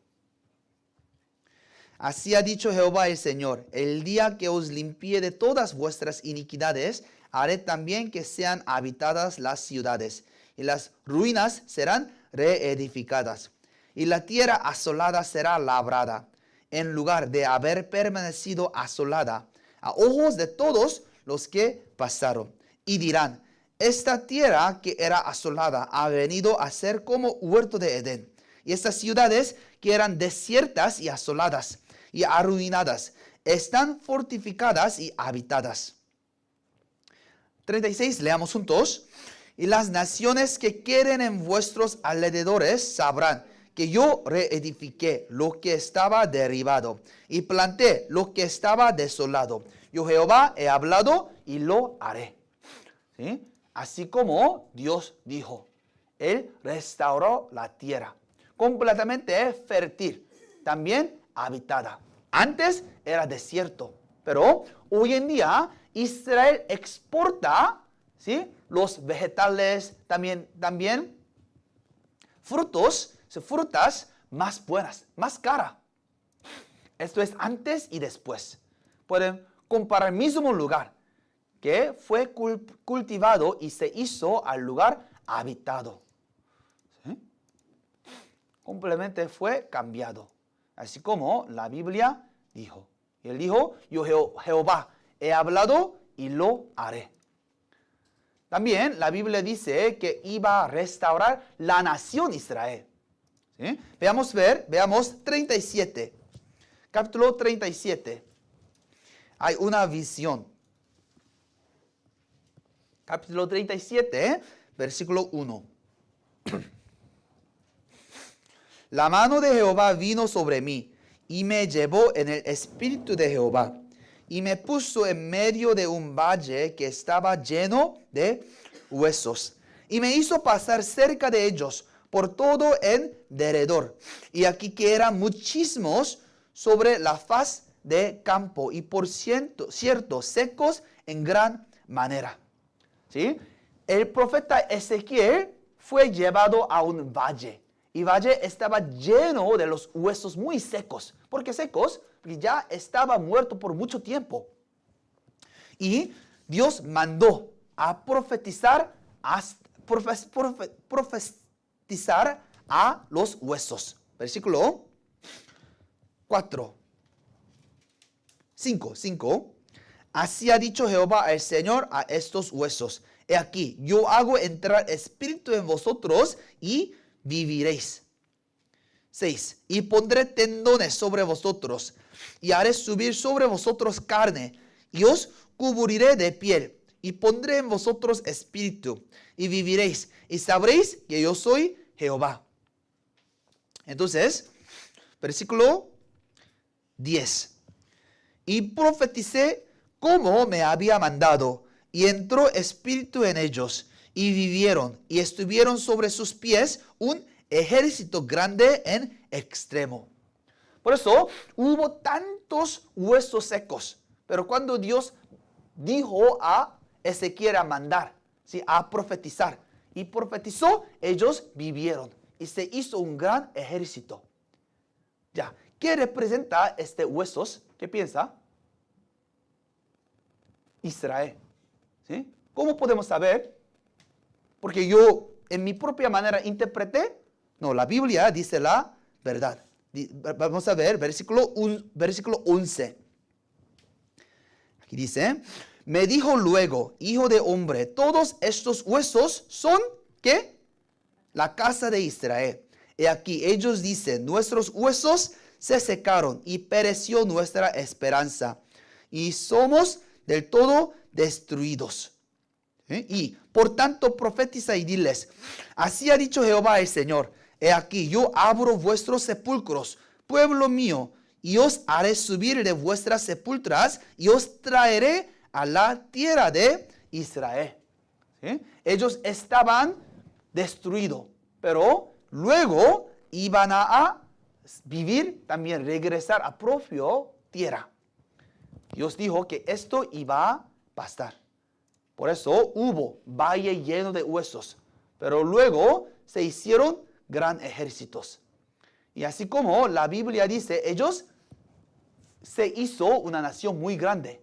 Así ha dicho Jehová el Señor, el día que os limpie de todas vuestras iniquidades, haré también que sean habitadas las ciudades, y las ruinas serán reedificadas, y la tierra asolada será labrada, en lugar de haber permanecido asolada, a ojos de todos los que pasaron. Y dirán, esta tierra que era asolada ha venido a ser como huerto de Edén, y estas ciudades que eran desiertas y asoladas y arruinadas, están fortificadas y habitadas. 36, leamos juntos. Y las naciones que queden en vuestros alrededores sabrán que yo reedifiqué lo que estaba derribado y planté lo que estaba desolado. Yo Jehová he hablado y lo haré. ¿Sí? Así como Dios dijo, Él restauró la tierra, completamente fértil, también habitada. Antes era desierto, pero hoy en día Israel exporta, ¿sí?, los vegetales, también frutas más buenas, más caras. Esto es antes y después. Pueden comparar el mismo lugar que fue cultivado y se hizo al lugar habitado. ¿Sí? Completamente fue cambiado. Así como la Biblia dijo. Y él dijo, yo Jehová he hablado y lo haré. También la Biblia dice que iba a restaurar la nación Israel. ¿Sí? Veamos 37. Capítulo 37. Hay una visión. Capítulo 37, versículo 1. La mano de Jehová vino sobre mí, y me llevó en el espíritu de Jehová, y me puso en medio de un valle que estaba lleno de huesos, y me hizo pasar cerca de ellos por todo en derredor. Y aquí que eran muchísimos sobre la faz de campo, y por cierto secos en gran manera. ¿Sí? El profeta Ezequiel fue llevado a un valle. Y el valle estaba lleno de los huesos muy secos. ¿Por qué secos? Porque ya estaba muerto por mucho tiempo. Y Dios mandó a profetizar a los huesos. Versículo 5. Así ha dicho Jehová el Señor a estos huesos. He aquí, yo hago entrar espíritu en vosotros y viviréis. 6. Y pondré tendones sobre vosotros, y haré subir sobre vosotros carne, y os cubriré de piel, y pondré en vosotros espíritu, y viviréis, y sabréis que yo soy Jehová. Entonces, versículo 10. Y profeticé como me había mandado, y entró espíritu en ellos, y vivieron, y estuvieron sobre sus pies un ejército grande en extremo. Por eso hubo tantos huesos secos. Pero cuando Dios dijo a Ezequiel a mandar, ¿sí?, a profetizar, y profetizó, ellos vivieron. Y se hizo un gran ejército. Ya, ¿qué representa huesos? ¿Qué piensa? Israel. ¿Sí? ¿Cómo podemos saber? Porque yo en mi propia manera interpreté. No, la Biblia dice la verdad. Vamos a ver versículo 11. Aquí dice, me dijo luego, hijo de hombre, todos estos huesos son, ¿qué? La casa de Israel. Y aquí ellos dicen, nuestros huesos se secaron y pereció nuestra esperanza. Y somos del todo destruidos. Y por tanto profetiza y diles, así ha dicho Jehová el Señor, he aquí yo abro vuestros sepulcros, pueblo mío, y os haré subir de vuestras sepulturas y os traeré a la tierra de Israel. ¿Sí? Ellos estaban destruidos, pero luego iban a vivir, también regresar a propio tierra. Dios dijo que esto iba a pasar. Por eso hubo valle lleno de huesos, pero luego se hicieron gran ejércitos. Y así como la Biblia dice, ellos se hizo una nación muy grande.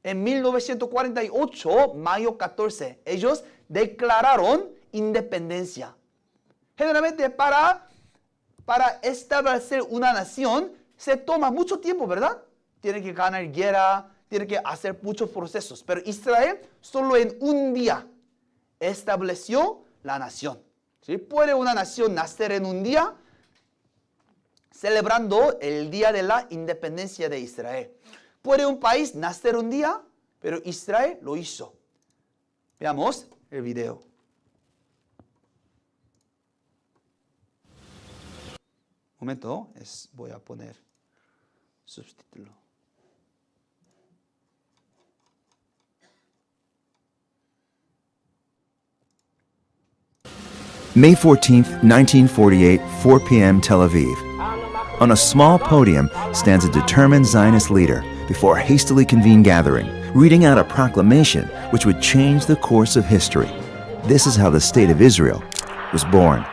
En 1948, mayo 14, ellos declararon independencia. Generalmente para establecer una nación se toma mucho tiempo, ¿verdad? Tiene que ganar guerra, tiene que hacer muchos procesos. Pero Israel solo en un día estableció la nación. ¿Sí? ¿Puede una nación nacer en un día? Celebrando el día de la independencia de Israel. ¿Puede un país nacer un día? Pero Israel lo hizo. Veamos el video. Un momento, voy a poner subtítulo. May 14th, 1948, 4 p.m. Tel Aviv. On a small podium stands a determined Zionist leader before a hastily convened gathering, reading out a proclamation which would change the course of history. This is how the State of Israel was born.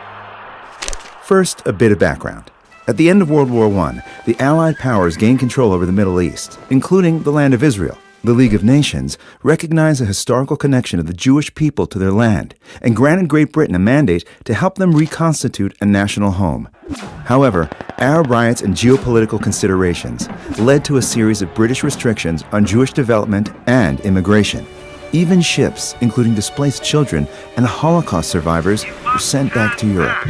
First, a bit of background. At the end of World War I, the Allied powers gained control over the Middle East, including the land of Israel. The League of Nations recognized the historical connection of the Jewish people to their land and granted Great Britain a mandate to help them reconstitute a national home. However, Arab riots and geopolitical considerations led to a series of British restrictions on Jewish development and immigration. Even ships, including displaced children and Holocaust survivors, were sent back to Europe.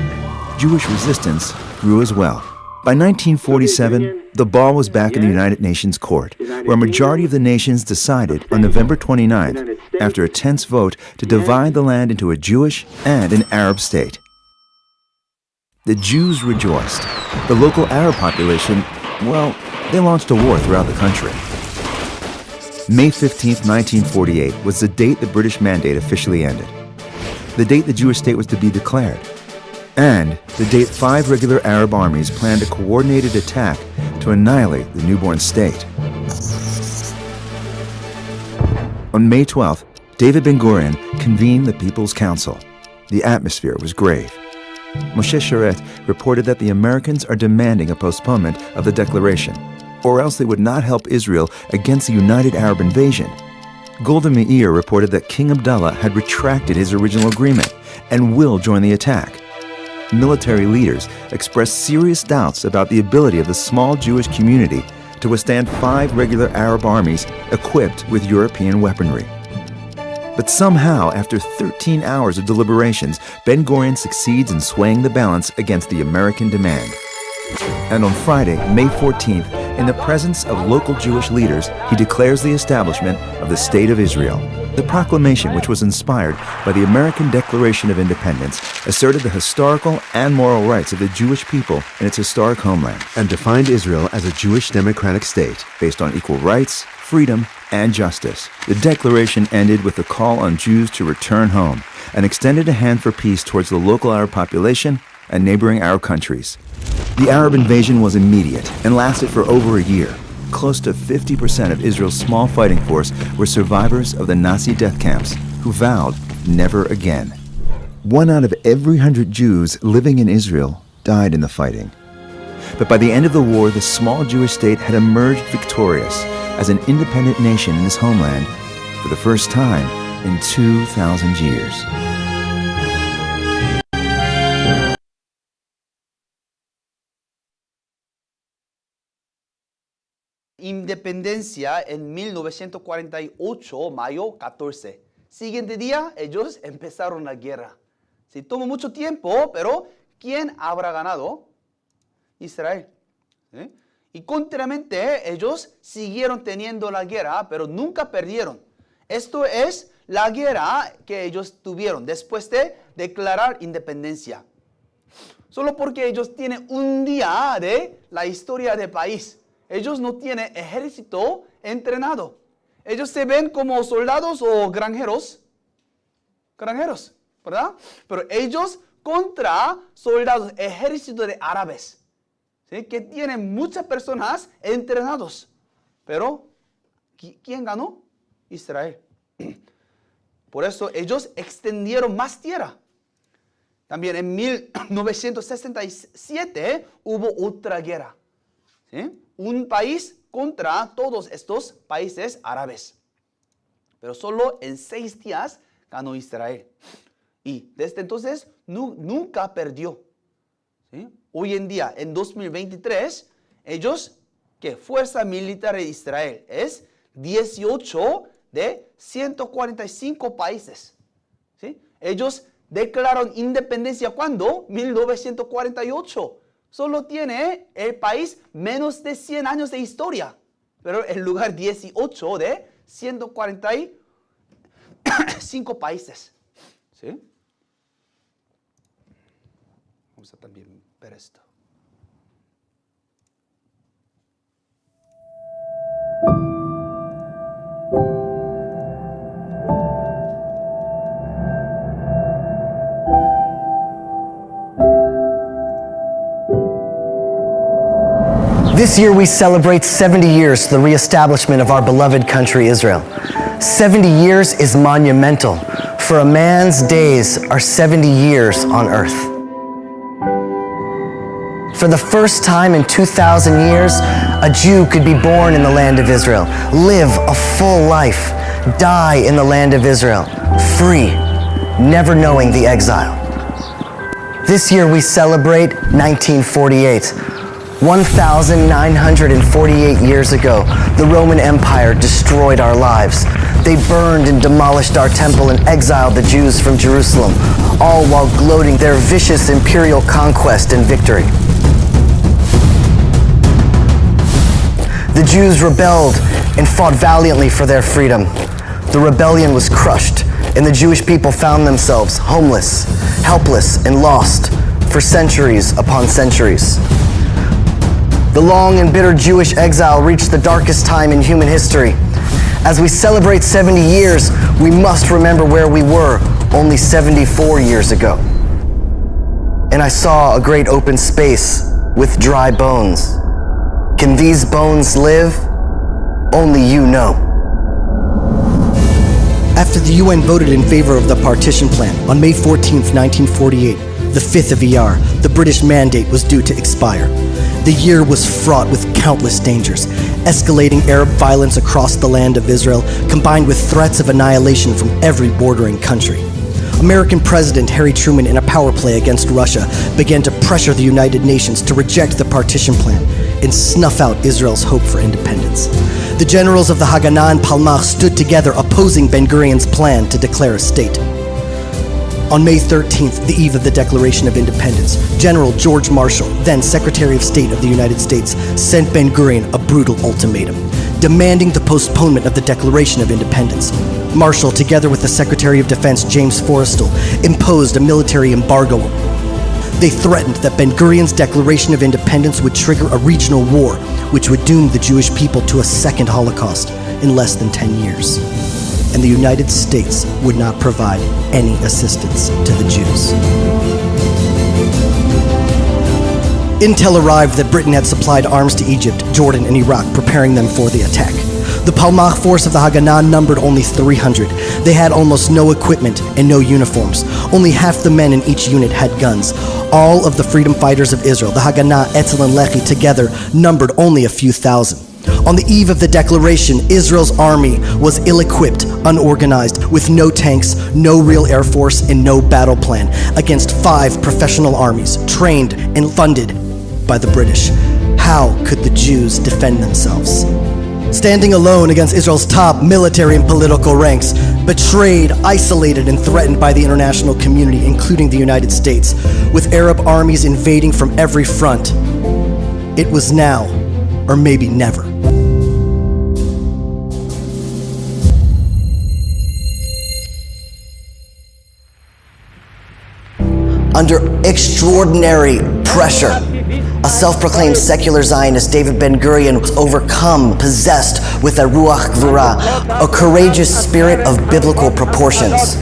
Jewish resistance grew as well. By 1947, the ball was back in the United Nations Court, where a majority of the nations decided on November 29th, after a tense vote, to divide the land into a Jewish and an Arab state. The Jews rejoiced. The local Arab population, well, they launched a war throughout the country. May 15th, 1948 was the date the British mandate officially ended, the date the Jewish state was to be declared, and the date 5 regular Arab armies planned a coordinated attack to annihilate the newborn state. On May 12th, David Ben-Gurion convened the People's Council. The atmosphere was grave. Moshe Sharett reported that the Americans are demanding a postponement of the declaration, or else they would not help Israel against the united Arab invasion. Golda Meir reported that King Abdullah had retracted his original agreement and will join the attack. Military leaders expressed serious doubts about the ability of the small Jewish community to withstand 5 regular Arab armies equipped with European weaponry. But somehow, after 13 hours of deliberations, Ben-Gurion succeeds in swaying the balance against the American demand. And on Friday, May 14th, in the presence of local Jewish leaders, he declares the establishment of the State of Israel. The proclamation, which was inspired by the American Declaration of Independence, asserted the historical and moral rights of the Jewish people in its historic homeland and defined Israel as a Jewish democratic state. based on equal rights, freedom, and justice. The declaration ended with a call on Jews to return home and extended a hand for peace towards the local Arab population and neighboring Arab countries. The Arab invasion was immediate and lasted for over a year. Close to 50% of Israel's small fighting force were survivors of the Nazi death camps who vowed never again. 1 out of every 100 Jews living in Israel died in the fighting. But by the end of the war, the small Jewish state had emerged victorious as an independent nation in its homeland for the first time in 2,000 years. Independencia en 1948, mayo 14. Siguiente día, ellos empezaron la guerra. Sí, tomó mucho tiempo, pero ¿quién habrá ganado? Israel. ¿Sí? Y contrariamente, ellos siguieron teniendo la guerra, pero nunca perdieron. Esto es la guerra que ellos tuvieron después de declarar independencia. Solo porque ellos tienen un día de la historia del país. Ellos no tienen ejército entrenado. Ellos se ven como soldados o granjeros. Granjeros, ¿verdad? Pero ellos contra soldados, ejército de árabes. ¿Sí? Que tienen muchas personas entrenados. Pero, ¿quién ganó? Israel. Por eso ellos extendieron más tierra. También en 1967 hubo otra guerra. ¿Sí? Un país contra todos estos países árabes. Pero solo en 6 días ganó Israel. Y desde entonces nunca perdió. ¿Sí? Hoy en día, en 2023, ellos, ¿qué? Fuerza Militar de Israel es 18 de 145 países. ¿Sí? Ellos declararon independencia ¿cuándo? 1948. Solo tiene el país menos de 100 años de historia. Pero el lugar 18 de 145 países. ¿Sí? Vamos a también ver esto. This year we celebrate 70 years to the reestablishment of our beloved country, Israel. 70 years is monumental, for a man's days are 70 years on earth. For the first time in 2,000 years, a Jew could be born in the land of Israel, live a full life, die in the land of Israel, free, never knowing the exile. This year we celebrate 1948. 1,948 years ago, the Roman Empire destroyed our lives. They burned and demolished our temple and exiled the Jews from Jerusalem, all while gloating their vicious imperial conquest and victory. The Jews rebelled and fought valiantly for their freedom. The rebellion was crushed, and the Jewish people found themselves homeless, helpless, and lost for centuries upon centuries. The long and bitter Jewish exile reached the darkest time in human history. As we celebrate 70 years, we must remember where we were only 74 years ago. And I saw a great open space with dry bones. Can these bones live? Only you know. After the UN voted in favor of the partition plan on May 14, 1948, the 5th of Iyar, the British mandate was due to expire. The year was fraught with countless dangers, escalating Arab violence across the land of Israel, combined with threats of annihilation from every bordering country. American President Harry Truman, in a power play against Russia, began to pressure the United Nations to reject the partition plan and snuff out Israel's hope for independence. The generals of the Haganah and Palmach stood together opposing Ben-Gurion's plan to declare a state. On May 13th, the eve of the Declaration of Independence, General George Marshall, then Secretary of State of the United States, sent Ben-Gurion a brutal ultimatum, demanding the postponement of the Declaration of Independence. Marshall, together with the Secretary of Defense James Forrestal, imposed a military embargo. They threatened that Ben-Gurion's Declaration of Independence would trigger a regional war, which would doom the Jewish people to a second Holocaust in less than 10 years. And the United States would not provide any assistance to the Jews. Intel arrived that Britain had supplied arms to Egypt, Jordan, and Iraq, preparing them for the attack. The Palmach force of the Haganah numbered only 300. They had almost no equipment and no uniforms. Only half the men in each unit had guns. All of the freedom fighters of Israel, the Haganah, Etzel, and Lehi, together numbered only a few thousand. On the eve of the declaration, Israel's army was ill-equipped, unorganized, with no tanks, no real air force, and no battle plan, against 5 professional armies, trained and funded by the British. How could the Jews defend themselves? Standing alone against Israel's top military and political ranks, betrayed, isolated, and threatened by the international community, including the United States, with Arab armies invading from every front. It was now, or maybe never. Under extraordinary pressure, a self-proclaimed secular Zionist, David Ben-Gurion, was overcome, possessed with a ruach gvura, a courageous spirit of biblical proportions.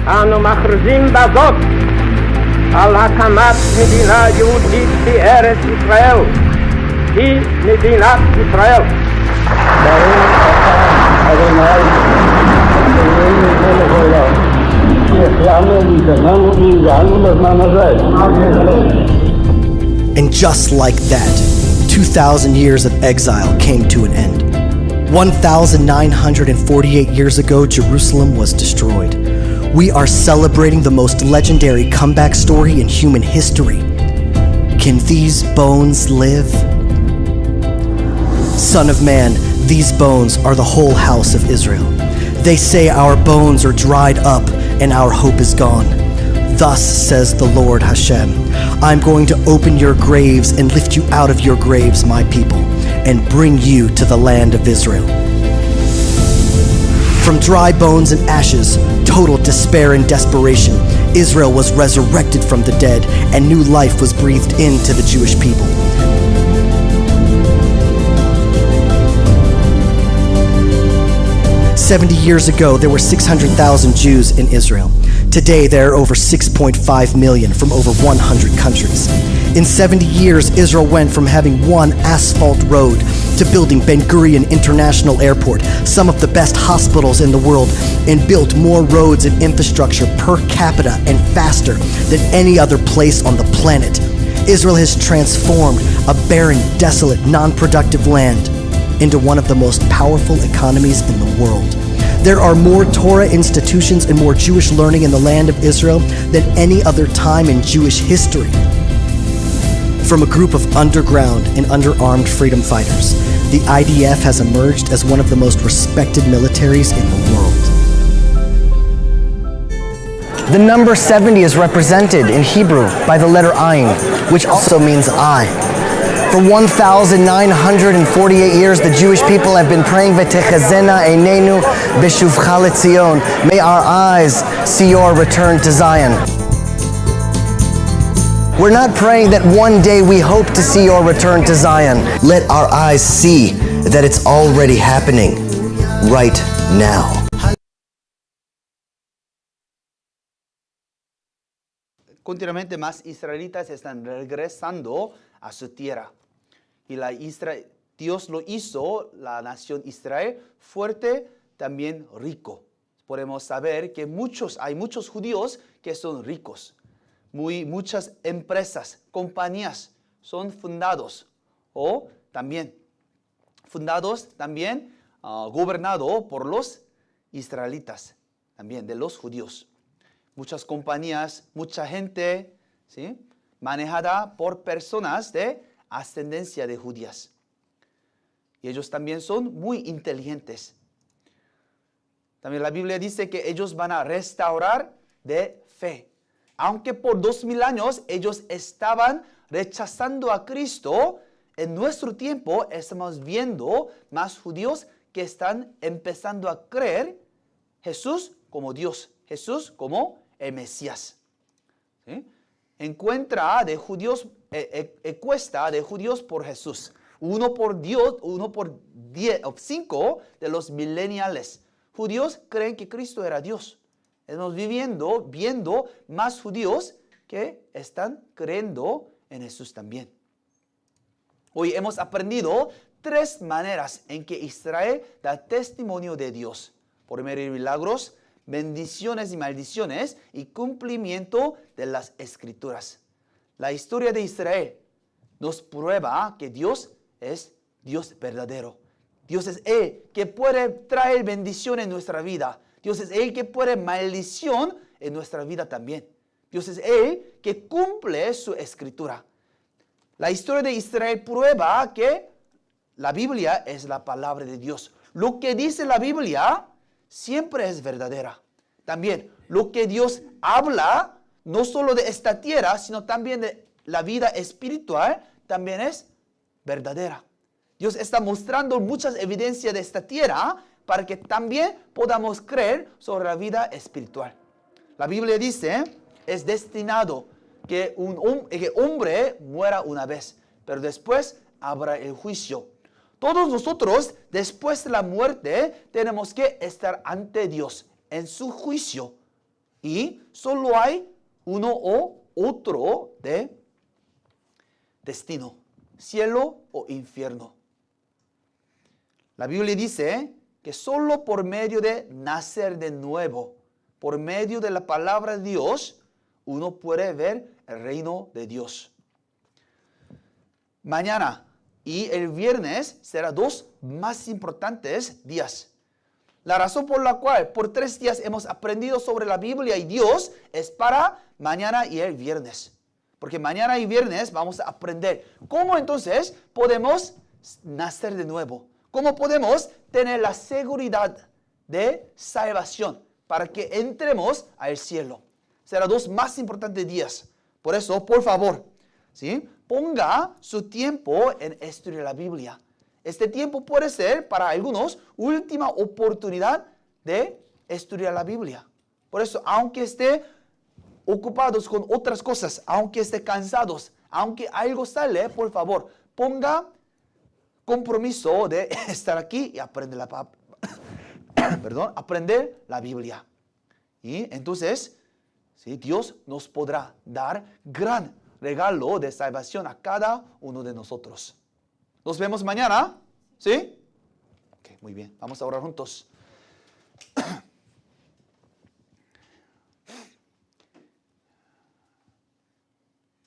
אנו מכריזים בזאת על הקמת מדינה יהודית בארץ ישראל, היא מדינת ישראל. And just like that, 2,000 years of exile came to an end. 1,948 years ago, Jerusalem was destroyed. We are celebrating the most legendary comeback story in human history. Can these bones live? Son of man, these bones are the whole house of Israel. They say our bones are dried up and our hope is gone. Thus says the Lord Hashem, I'm going to open your graves and lift you out of your graves, my people, and bring you to the land of Israel. From dry bones and ashes, total despair and desperation, Israel was resurrected from the dead, and new life was breathed into the Jewish people. "70 years ago, there were 600,000 Jews in Israel. Today, there are over 6.5 million from over 100 countries. In 70 years, Israel went from having one asphalt road to building Ben-Gurion International Airport, some of the best hospitals in the world, and built more roads and infrastructure per capita and faster than any other place on the planet. Israel has transformed a barren, desolate, non-productive land into one of the most powerful economies in the world. There are more Torah institutions and more Jewish learning in the land of Israel than any other time in Jewish history. From a group of underground and underarmed freedom fighters, the IDF has emerged as one of the most respected militaries in the world." The number 70 is represented in Hebrew by the letter Ayin, which also means eye. For 1,948 years, the Jewish people have been praying, V'techazena einenu b'shuvcha leTzion. May our eyes see your return to Zion. We're not praying that one day we hope to see your return to Zion. Let our eyes see that it's already happening right now. Continuamente más israelitas están regresando a su tierra. Y Dios lo hizo, la nación Israel, fuerte, también rico. Podemos saber que hay muchos judíos que son ricos. Muchas empresas, compañías son fundados gobernados por los israelitas, también de los judíos. Muchas compañías, mucha gente, ¿sí?, manejada por personas de ascendencia de judías. Y ellos también son muy inteligentes. También la Biblia dice que ellos van a restaurar de fe. Aunque por 2000 años ellos estaban rechazando a Cristo, en nuestro tiempo estamos viendo más judíos que están empezando a creer Jesús como Dios, Jesús como el Mesías. ¿Sí? Encuesta de judíos por Jesús. Uno por 5 de los millennials. Judíos creen que Cristo era Dios. Estamos viendo más judíos que están creyendo en Jesús también. Hoy hemos aprendido 3 maneras en que Israel da testimonio de Dios. Por medio de milagros, bendiciones y maldiciones y cumplimiento de las Escrituras. La historia de Israel nos prueba que Dios es Dios verdadero. Dios es Él que puede traer bendición en nuestra vida. Dios es Él que puede maldición en nuestra vida también. Dios es Él que cumple su Escritura. La historia de Israel prueba que la Biblia es la palabra de Dios. Lo que dice la Biblia siempre es verdadera. También lo que Dios habla, no solo de esta tierra, sino también de la vida espiritual, también es verdadera. Dios está mostrando muchas evidencias de esta tierra para que también podamos creer sobre la vida espiritual. La Biblia dice, es destinado que un hombre muera una vez, pero después habrá el juicio. Todos nosotros, después de la muerte, tenemos que estar ante Dios en su juicio. Y solo hay uno o otro de destino, cielo o infierno. La Biblia dice que solo por medio de nacer de nuevo, por medio de la palabra de Dios, uno puede ver el reino de Dios. Mañana y el viernes serán 2 más importantes días. La razón por la cual por 3 días hemos aprendido sobre la Biblia y Dios es para mañana y el viernes. Porque mañana y viernes vamos a aprender cómo entonces podemos nacer de nuevo. Cómo podemos tener la seguridad de salvación para que entremos al cielo. Serán 2 más importantes días. Por eso, por favor, ¿sí?, ponga su tiempo en estudiar la Biblia. Este tiempo puede ser para algunos última oportunidad de estudiar la Biblia. Por eso, aunque esté ocupados con otras cosas, aunque esté cansados, aunque algo sale, por favor, ponga compromiso de estar aquí y aprender aprender la Biblia. Y entonces, ¿sí?, Dios nos podrá dar gran regalo de salvación a cada uno de nosotros. Nos vemos mañana, ¿sí? Ok, muy bien. Vamos a orar juntos.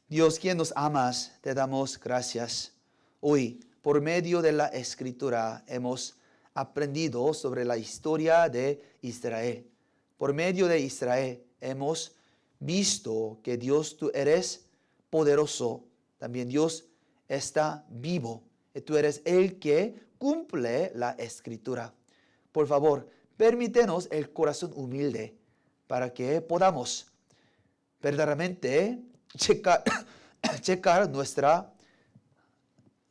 Dios, quien nos amas, te damos gracias. Hoy, por medio de la Escritura, hemos aprendido sobre la historia de Israel. Por medio de Israel, hemos visto que Dios, tú eres poderoso. También Dios está vivo. Y tú eres el que cumple la Escritura. Por favor, permítenos el corazón humilde para que podamos verdaderamente checar nuestra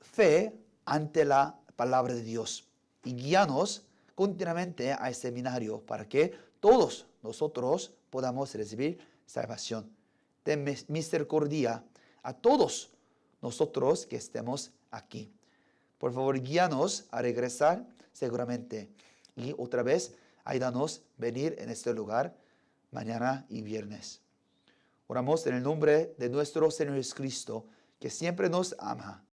fe ante la palabra de Dios. Y guíanos continuamente al seminario para que todos nosotros podamos recibir salvación. Ten misericordia a todos nosotros que estemos aquí. Por favor, guíanos a regresar seguramente. Y otra vez, ayúdanos a venir en este lugar mañana y viernes. Oramos en el nombre de nuestro Señor Jesucristo, que siempre nos ama.